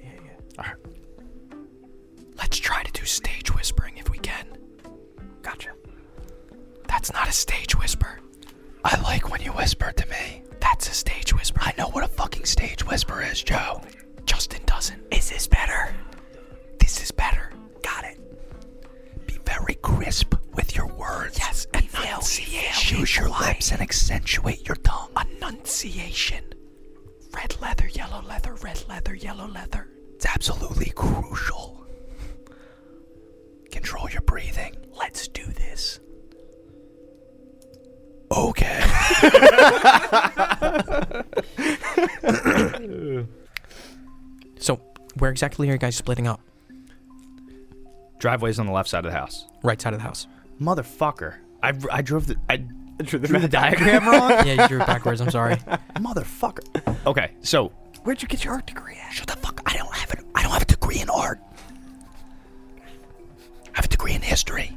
Alright. Let's try to do stage whispering if we can. Gotcha. That's not a stage whisper. I like when you whisper to me. That's a stage whisper. I know what a fucking stage whisper is, Joe. Justin doesn't. Is this better? This is better. Got it. Be very crisp with your words. Yes, enunciation. Use your lips and accentuate your tongue. Enunciation. Red leather, yellow leather, red leather, yellow leather. It's absolutely crucial. Control your breathing. Let's do this. Okay. So, where exactly are you guys splitting up? Driveway's on the left side of the house. Right side of the house. Motherfucker. I drew the diagram wrong? Yeah, you drew it backwards. I'm sorry. Motherfucker. Okay, so Where'd you get your art degree at? shut the fuck. I don't have a degree in art. I have a degree in history.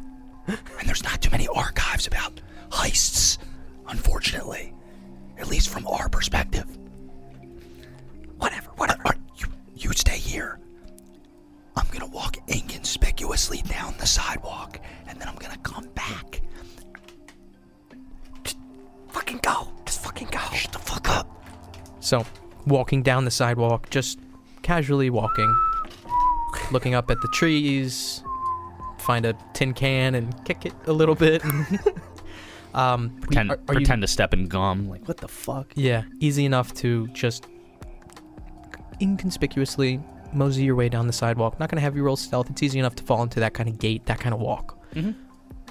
And there's not too many archives about heists, unfortunately. At least from our perspective. Whatever. You stay here. I'm gonna walk inconspicuously down the sidewalk, and then I'm gonna come back. Just fucking go. Shut the fuck up. So, walking down the sidewalk, just casually walking, looking up at the trees, find a tin can and kick it a little bit. Pretend to step in gum. Like, what the fuck? Yeah, easy enough to just inconspicuously mosey your way down the sidewalk. Not going to have you roll stealth. It's easy enough to fall into that kind of gait, that kind of walk. Mm-hmm.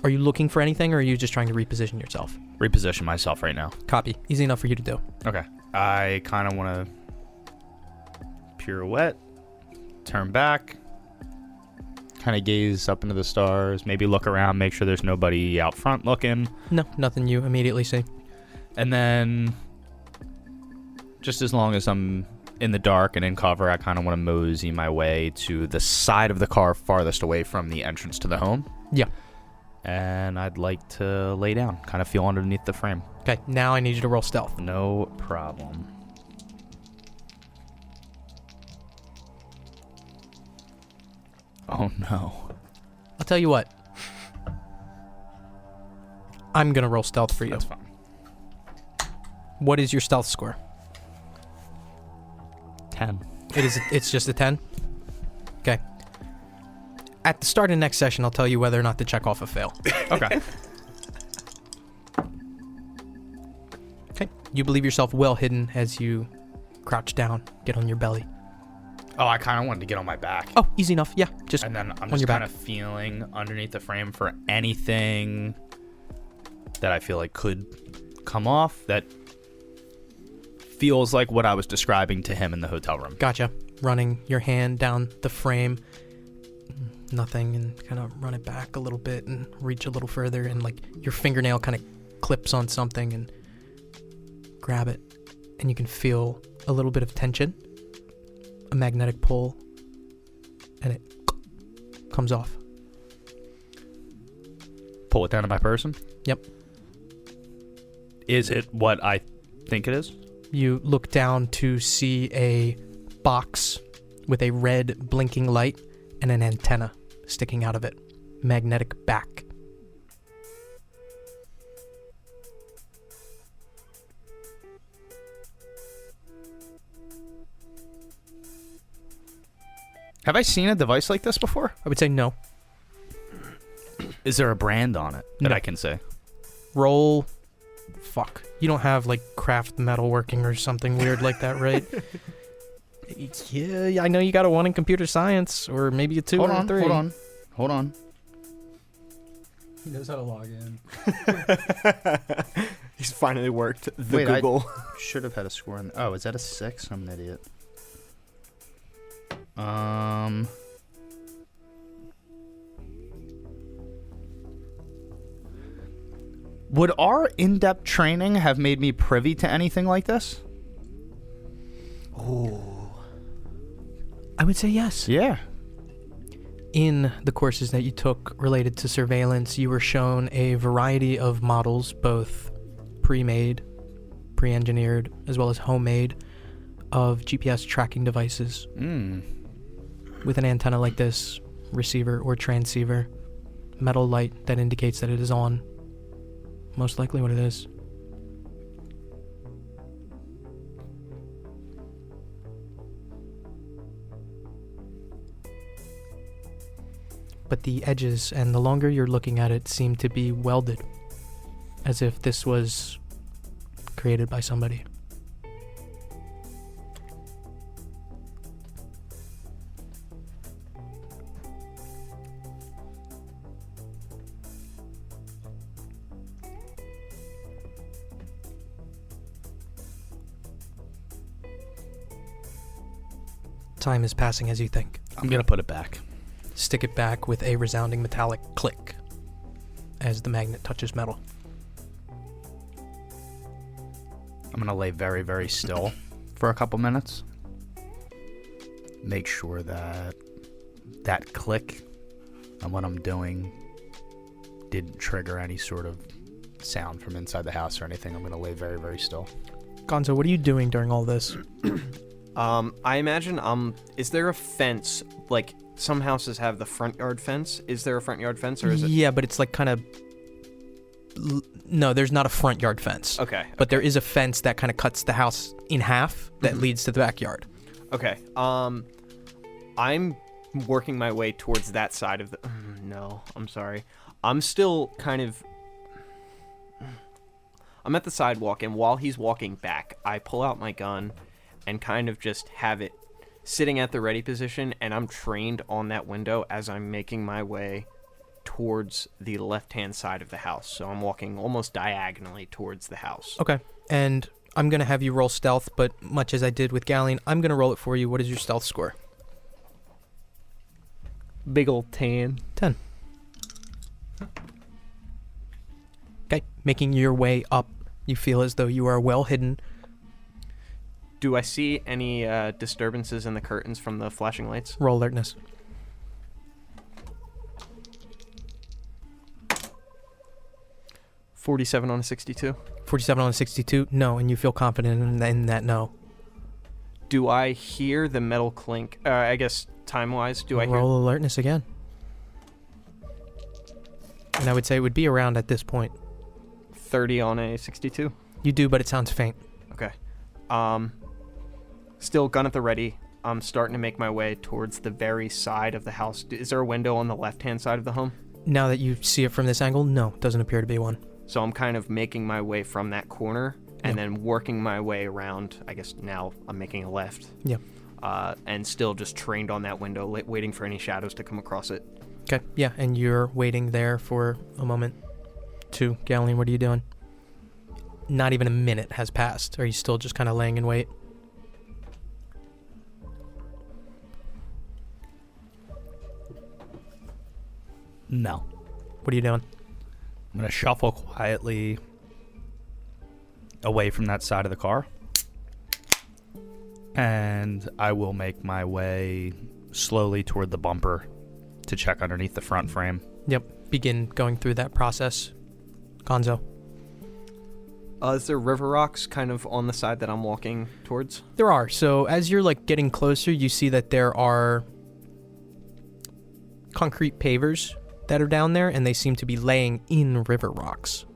Are you looking for anything, or are you just trying to reposition yourself? Reposition myself right now. Copy. Easy enough for you to do. Okay. I kind of want to pirouette, turn back, kind of gaze up into the stars, maybe look around, make sure there's nobody out front looking. No, nothing you immediately see. And then, just as long as I'm in the dark and in cover, I kind of want to mosey my way to the side of the car farthest away from the entrance to the home. Yeah. And I'd like to lay down, kind of feel underneath the frame. Okay, now I need you to roll stealth. No problem. Oh no. I'll tell you what. I'm going to roll stealth for you. That's fine. What is your stealth score? 10. It's just a 10? Okay. At the start of next session, I'll tell you whether or not to check off a fail. Okay. Okay. You believe yourself well hidden as you crouch down, get on your belly. Oh, I kind of wanted to get on my back. Oh, easy enough. Yeah, just And then I'm on just your kind back. of feeling underneath the frame for anything that I feel like could come off that feels like what I was describing to him in the hotel room. Gotcha. Running your hand down the frame. Nothing, and kind of run it back a little bit and reach a little further, and like your fingernail kind of clips on something and grab it, and you can feel a little bit of tension, a magnetic pull, and it comes off. Pull it down to my person? Yep. Is it what I think it is? You look down to see a box with a red blinking light and an antenna sticking out of it. Magnetic back. Have I seen a device like this before? I would say no. Is there a brand on it that No. I can say? Roll. Fuck. You don't have like craft metalworking or something weird like that, right? Yeah, I know you got a 1 in computer science, or maybe a 2 or a 3. Hold on. He knows how to log in. He's finally worked the Wait, Google. Should have had a score in. Oh, is that a 6? I'm an idiot. Would our in-depth training have made me privy to anything like this? I would say yes. Yeah. In the courses that you took related to surveillance, you were shown a variety of models, both pre-made, pre-engineered, as well as homemade, of GPS tracking devices with an antenna like this, receiver or transceiver, metal light that indicates that it is on. Most likely what it is. But the edges and the longer you're looking at it seem to be welded, as if this was created by somebody. Time is passing as you think. I'm going to put it back. Stick it back with a resounding metallic click as the magnet touches metal. I'm going to lay very, very still for a couple minutes. Make sure that that click and what I'm doing didn't trigger any sort of sound from inside the house or anything. I'm going to lay very, very still. Gonzo, what are you doing during all this? I imagine, is there a fence? Like, some houses have the front yard fence. Is there a front yard fence, or is it? Yeah, but it's like kind of... No, there's not a front yard fence. Okay. But there is a fence that kind of cuts the house in half that leads to the backyard. Okay. I'm working my way towards that side of the... No, I'm sorry. I'm still kind of... I'm at the sidewalk, and while he's walking back, I pull out my gun and kind of just have it sitting at the ready position, and I'm trained on that window as I'm making my way towards the left-hand side of the house. So I'm walking almost diagonally towards the house. Okay. And I'm going to have you roll stealth, but much as I did with Gallion, I'm going to roll it for you. What is your stealth score? Big old 10. 10. Okay. Making your way up, you feel as though you are well hidden. Do I see any disturbances in the curtains from the flashing lights? Roll alertness. $47 on a 62. 47 on a 62? No, and you feel confident in that no. Do I hear the metal clink? I guess time-wise? Do I hear Roll alertness again. And I would say it would be around at this point. 30 on a 62? You do, but it sounds faint. Okay. Still gun at the ready. I'm starting to make my way towards the very side of the house. Is there a window on the left-hand side of the home? Now that you see it from this angle, no, doesn't appear to be one. So I'm kind of making my way from that corner and then working my way around. I guess now I'm making a left. Yeah. And still just trained on that window, waiting for any shadows to come across it. Okay, yeah, and you're waiting there for a moment. 2, Gallion, what are you doing? Not even a minute has passed. Are you still just kind of laying in wait? No. What are you doing? I'm going to shuffle quietly away from that side of the car. And I will make my way slowly toward the bumper to check underneath the front frame. Yep, begin going through that process. Gonzo. Is there river rocks kind of on the side that I'm walking towards? There are. So as you're like getting closer, you see that there are concrete pavers that are down there, and they seem to be laying in river rocks.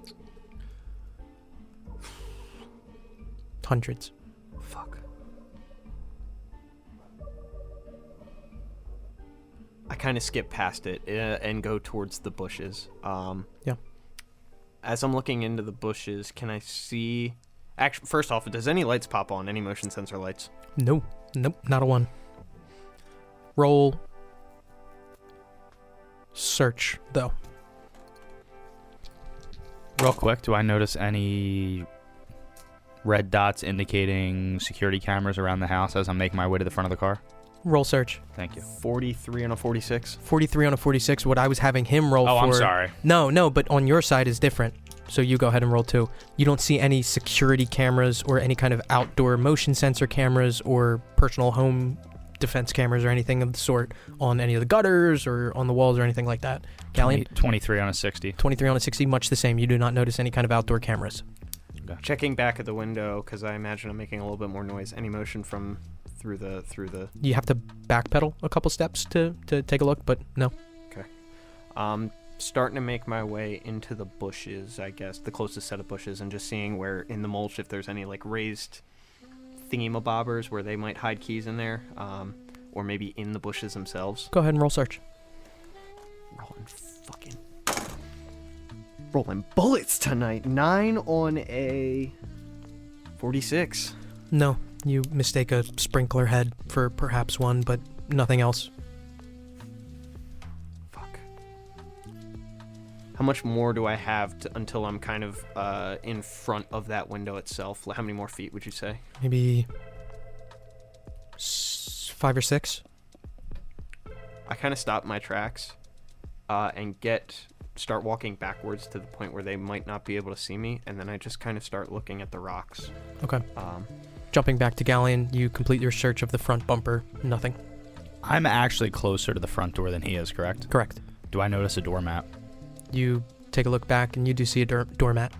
Hundreds. Fuck. I kind of skip past it and go towards the bushes. Yeah. As I'm looking into the bushes, can I see... Actually, first off, does any lights pop on? Any motion sensor lights? No. Nope, not a one. Roll search, though. Real quick, do I notice any red dots indicating security cameras around the house as I'm making my way to the front of the car? Roll search. Thank you. 43 on a 46. 43 on a 46. What I was having him roll for... Oh, I'm sorry. No, but on your side is different. So you go ahead and roll 2. You don't see any security cameras or any kind of outdoor motion sensor cameras or personal home defense cameras or anything of the sort on any of the gutters or on the walls or anything like that. Gallion? 23 on a 60. 23 on a 60, much the same. You do not notice any kind of outdoor cameras. Okay. Checking back at the window, because I imagine I'm making a little bit more noise. Any motion from through the... You have to backpedal a couple steps to take a look, but no. Okay. Starting to make my way into the bushes, I guess, the closest set of bushes, and just seeing where in the mulch, if there's any like raised thingamabobbers where they might hide keys in there, or maybe in the bushes themselves. Go ahead and roll search. Rolling bullets tonight. 9 on a 46. No, you mistake a sprinkler head for perhaps one, but nothing else. Fuck. How much more do I have until I'm kind of in front of that window itself? How many more feet would you say? Maybe 5 or 6. I kind of stop my tracks and start walking backwards to the point where they might not be able to see me, and then I just kind of start looking at the rocks. Okay. Jumping back to Gallion, you complete your search of the front bumper. Nothing. I'm actually closer to the front door than he is, correct? Correct. Do I notice a doormat? You take a look back, and you do see a doormat.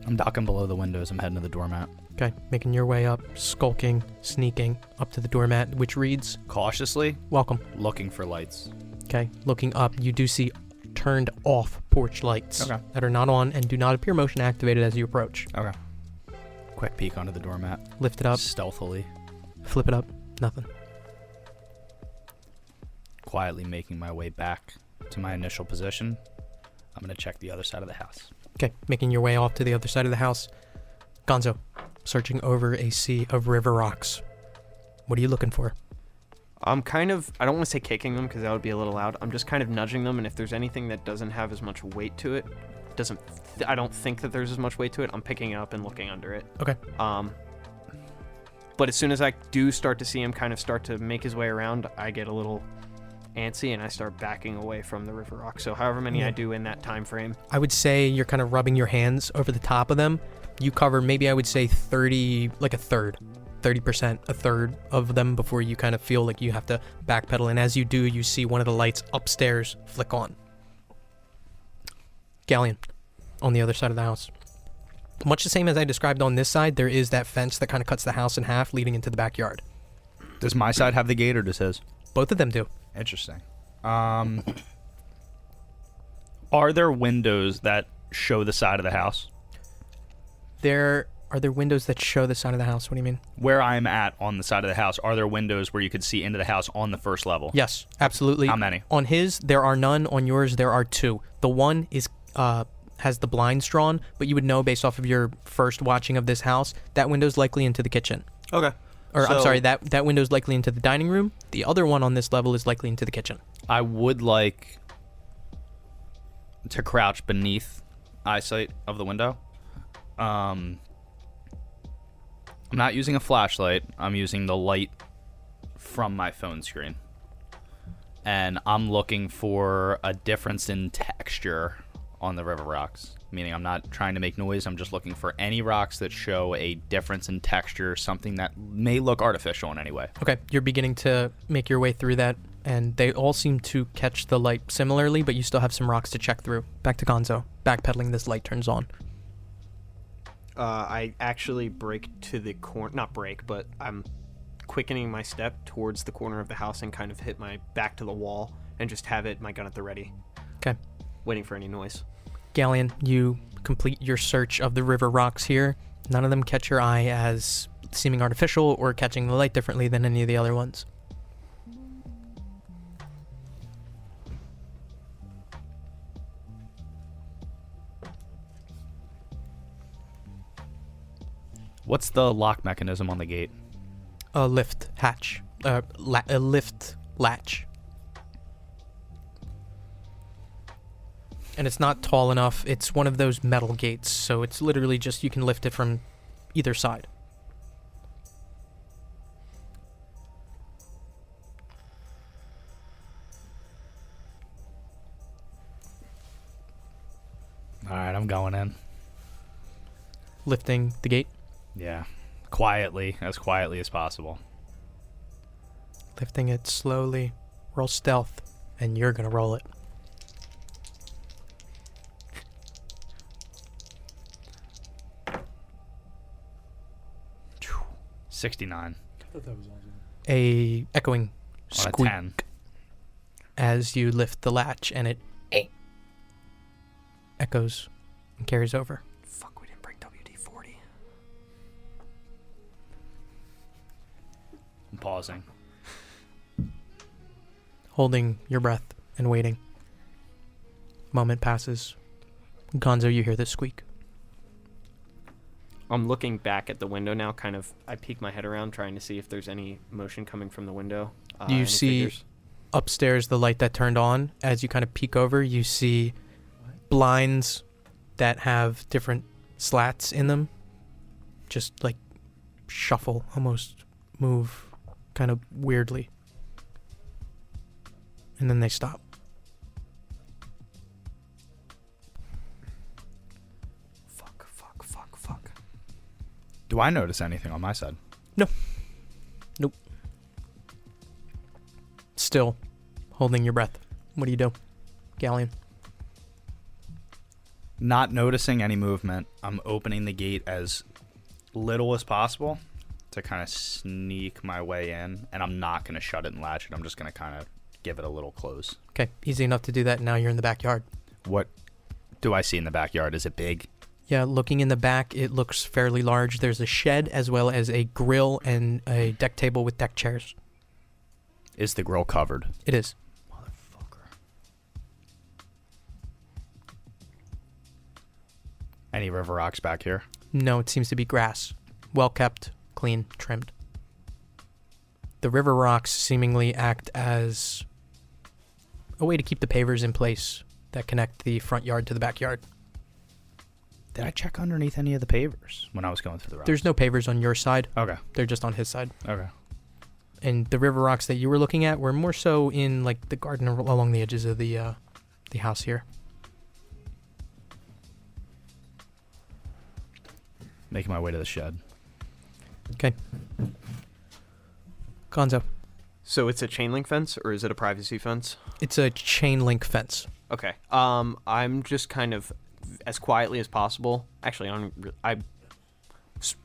I'm ducking below the windows. I'm heading to the doormat. Okay, making your way up, skulking, sneaking up to the doormat, which reads, Cautiously, "Welcome." looking for lights. Okay, looking up, you do see turned off porch lights that are not on and do not appear motion activated as you approach. Okay. Quick peek onto the doormat. Lift it up, Stealthily, flip it up, nothing. quietly making my way back to my initial position. I'm going to check the other side of the house. Okay, making your way off to the other side of the house. Gonzo, searching over a sea of river rocks. What are you looking for? I'm kind of, I don't want to say kicking them because that would be a little loud. I'm just kind of nudging them, and if there's anything that doesn't have as much weight to it, I don't think that there's as much weight to it, I'm picking it up and looking under it. Okay. But as soon as I do start to see him kind of start to make his way around, I get a little antsy and I start backing away from the river rock. So however many I do in that time frame. I would say you're kind of rubbing your hands over the top of them. You cover maybe I would say 30, like a third. 30%, a third of them before you kind of feel like you have to backpedal. And as you do, you see one of the lights upstairs flick on. Gallion, on the other side of the house. Much the same as I described on this side, there is that fence that kind of cuts the house in half leading into the backyard. Does my side have the gate or does his? Both of them do. Interesting. Are there windows that show the side of the house? Are there windows that show the side of the house? What do you mean? Where I'm at on the side of the house, are there windows where you could see into the house on the first level? Yes, absolutely. How many? On his, there are none. On yours, there are 2. The one is has the blinds drawn, but you would know based off of your first watching of this house, that window's likely into the kitchen. Okay. Or I'm sorry, that window's likely into the dining room. The other one on this level is likely into the kitchen. I would like to crouch beneath eyesight of the window. I'm not using a flashlight. I'm using the light from my phone screen. And I'm looking for a difference in texture on the river rocks. Meaning I'm not trying to make noise. I'm just looking for any rocks that show a difference in texture, something that may look artificial in any way. Okay, you're beginning to make your way through that, and they all seem to catch the light similarly, but you still have some rocks to check through. Back to Gonzo. Backpedaling, this light turns on. I actually break to the corner, not break, but I'm quickening my step towards the corner of the house and kind of hit my back to the wall and just have my gun at the ready. Okay. Waiting for any noise. Gallion, you complete your search of the river rocks here. None of them catch your eye as seeming artificial or catching the light differently than any of the other ones. What's the lock mechanism on the gate? A lift hatch. A lift latch. And it's not tall enough. It's one of those metal gates, so it's literally just you can lift it from either side. All right, I'm going in. Lifting the gate. Yeah. Quietly as possible. Lifting it slowly. Roll stealth, and you're going to roll it. Phew. 69. A echoing On a squeak 10. as you lift the latch, and it echoes and carries over. Fuck, we didn't bring WD-40. I'm pausing. Holding your breath and waiting. Moment passes. Gonzo, you hear this squeak. I'm looking back at the window now, kind of. I peek my head around, trying to see if there's any motion coming from the window. You any see figures? upstairs the light that turned on. As you kind of peek over, you see blinds that have different slats in them. Just like shuffle, almost move kind of weirdly. And then they stop. Fuck. Do I notice anything on my side? Nope. Still holding your breath. What do you do, Gallion? Not noticing any movement. I'm opening the gate as little as possible to kind of sneak my way in, and I'm not going to shut it and latch it. I'm just going to kind of give it a little close. Okay, easy enough to do that. Now you're in the backyard. What do I see in the backyard? Is it big? Yeah, looking in the back, it looks fairly large. There's a shed as well as a grill and a deck table with deck chairs. Is the grill covered? It is. Motherfucker. Any river rocks back here? No, it seems to be grass. Well kept, clean, trimmed. The river rocks seemingly act as a way to keep the pavers in place that connect the front yard to the backyard. Did I check underneath any of the pavers when I was going through the rocks? There's no pavers on your side. Okay. They're just on his side. Okay. And the river rocks that you were looking at were more so in like the garden along the edges of the house here. Making my way to the shed. Okay. Gonzo. So it's a chain link fence, or is it a privacy fence? It's a chain link fence. Okay. I'm just kind of as quietly as possible. Actually,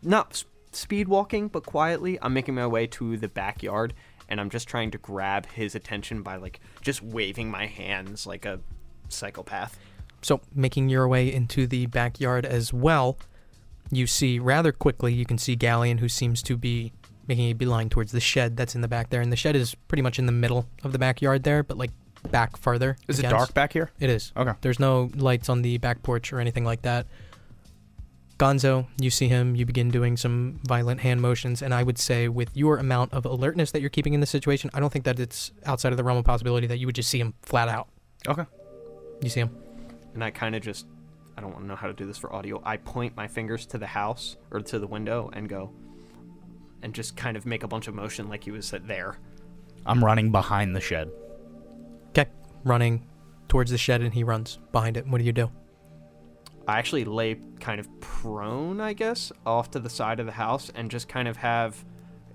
not speed walking, but quietly. I'm making my way to the backyard, and I'm just trying to grab his attention by, like, just waving my hands like a psychopath. So, making your way into the backyard as well, you see rather quickly, you can see Gallion, who seems to be making a beeline towards the shed that's in the back there. And the shed is pretty much in the middle of the backyard there, but, like, back farther. Is it against- dark back here? It is. Okay. There's no lights on the back porch or anything like that. Gonzo, you see him, you begin doing some violent hand motions, and I would say with your amount of alertness that you're keeping in this situation, I don't think that it's outside of the realm of possibility that you would just see him flat out. Okay. You see him? And I kind of just, I don't want to know how to do this for audio. I point my fingers to the house or to the window and go, and just kind of make a bunch of motion like he was there. I'm running behind the shed. Okay. Running towards the shed, and he runs behind it. What do you do? I actually lay kind of prone, I guess, off to the side of the house and just kind of have,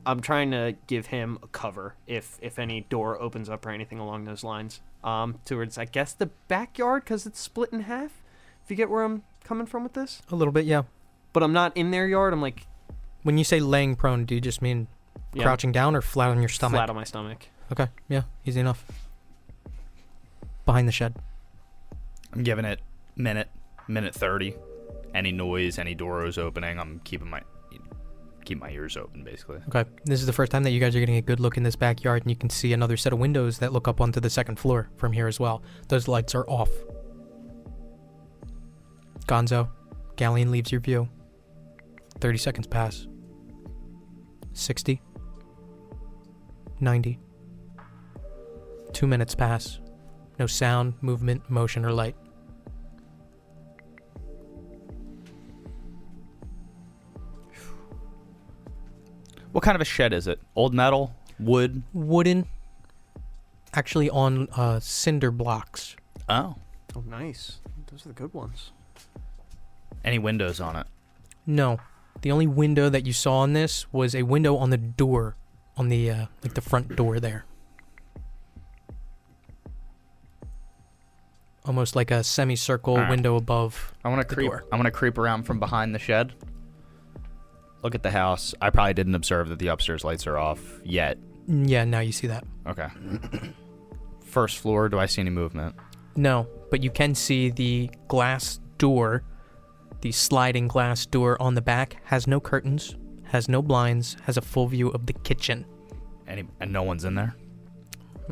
I'm trying to give him a cover if any door opens up or anything along those lines. Towards, I guess, the backyard, because it's split in half, if you get where I'm coming from with this. A little bit, yeah. But I'm not in their yard. I'm like, When you say laying prone, do you just mean yeah, crouching down or flat on your stomach? flat on my stomach. Okay, yeah, easy enough. Behind the shed. I'm giving it minute 30. Any noise, any doors opening, I'm keep my ears open, basically. Okay, this is the first time that you guys are getting a good look in this backyard, and you can see another set of windows that look up onto the second floor from here as well. Those lights are off. Gonzo, Gallion leaves your view. 30 seconds pass. 60. 90. 2 minutes pass. No sound, movement, motion, or light. What kind of a shed is it? Old metal? Wood? Wooden. Actually on cinder blocks. Oh. Oh, nice. Those are the good ones. Any windows on it? No. The only window that you saw on this was a window on the door. On the, like the front door there. Almost like a semicircle Alright. window above. I want to creep. door. I want to creep around from behind the shed. Look at the house. I probably didn't observe that the upstairs lights are off yet. Yeah, now you see that. Okay. First floor. Do I see any movement? No, but you can see the glass door, the sliding glass door on the back, has no curtains, has no blinds, has a full view of the kitchen. And no one's in there.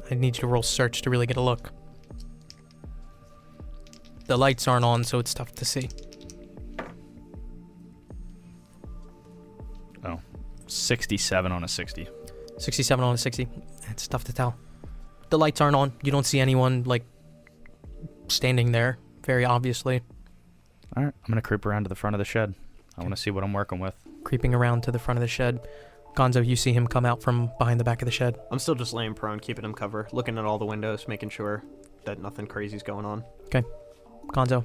I need you to roll search to really get a look. The lights aren't on, so it's tough to see. Oh, 67 on a 60. 67 on a 60. It's tough to tell. The lights aren't on. You don't see anyone, like, standing there, very obviously. All right, I'm gonna creep around to the front of the shed. I want to see what I'm working with. Creeping around to the front of the shed. Gonzo, you see him come out from behind the back of the shed. I'm still just laying prone, keeping him cover, looking at all the windows, making sure that nothing crazy's going on. Gonzo,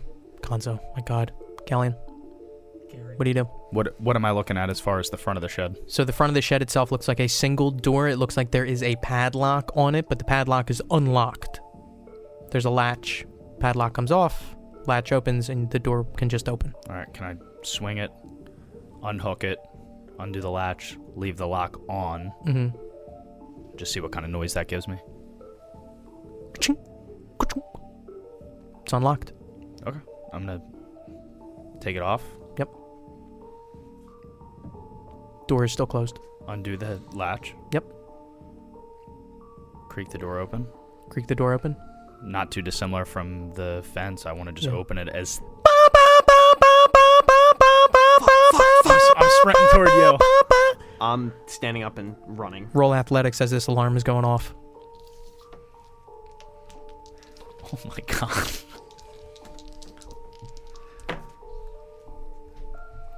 my god. Gallion, what do you do? What am I looking at as far as the front of the shed? So the front of the shed itself looks like a single door. It looks like there is a padlock on it, but the padlock is unlocked. There's a latch. Padlock comes off, latch opens, and the door can just open. All right, can I swing it, unhook it, undo the latch, leave the lock on, Mm-hmm. just see what kind of noise that gives me? It's unlocked. Okay, I'm gonna take it off, Door is still closed. undo the latch. Yep. Creak the door open. Creak the door open. Not too dissimilar from the fence. I want to just Yeah. open it as I'm sprinting toward you. I'm standing up and running. Roll athletics as this alarm is going off. Oh my god.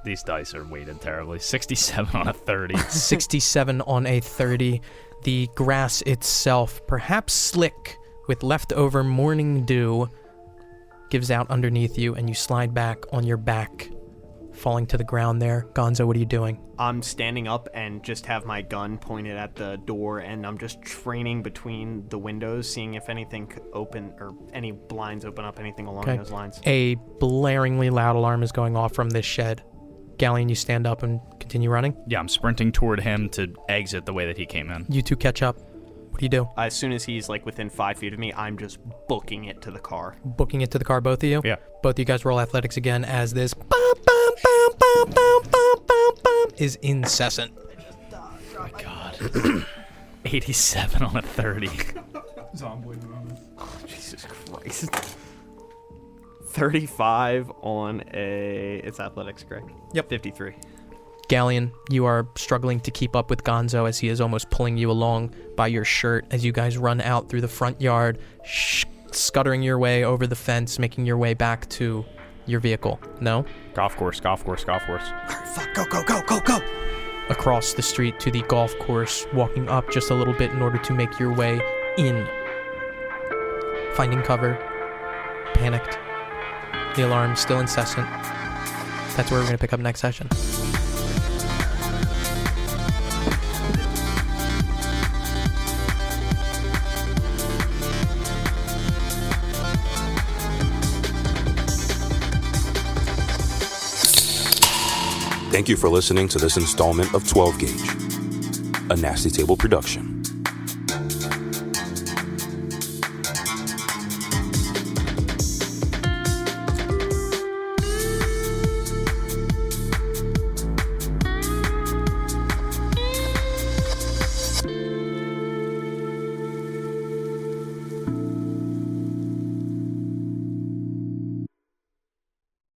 These dice are weighted terribly. 67 on a 30. 67 on a 30. The grass itself, perhaps slick with leftover morning dew, gives out underneath you, and you slide back on your back, falling to the ground there. Gonzo, what are you doing? I'm standing up and just have my gun pointed at the door, and I'm just training between the windows, seeing if anything could open or any blinds open up, anything along Okay. those lines. A blaringly loud alarm is going off from this shed. Gallion, you stand up and continue running. Yeah, I'm sprinting toward him to exit the way that he came in. You two catch up. What do you do? As soon as he's like within 5 feet of me, I'm just booking it to the car. Booking it to the car, both of you? Yeah. Both of you guys roll athletics again as this is incessant. Oh my god. 87 on a 30. Jesus Christ. 35 on a... It's athletics, correct? Yep. 53. Gallion, you are struggling to keep up with Gonzo as he is almost pulling you along by your shirt as you guys run out through the front yard, scuttering your way over the fence, making your way back to your vehicle. No? Golf course. Fuck, go. Across the street to the golf course, walking up just a little bit in order to make your way in. Finding cover. Panicked. The alarm still incessant. That's where we're going to pick up next session. Thank you for listening to this installment of 12 Gauge, a Nasty Table production.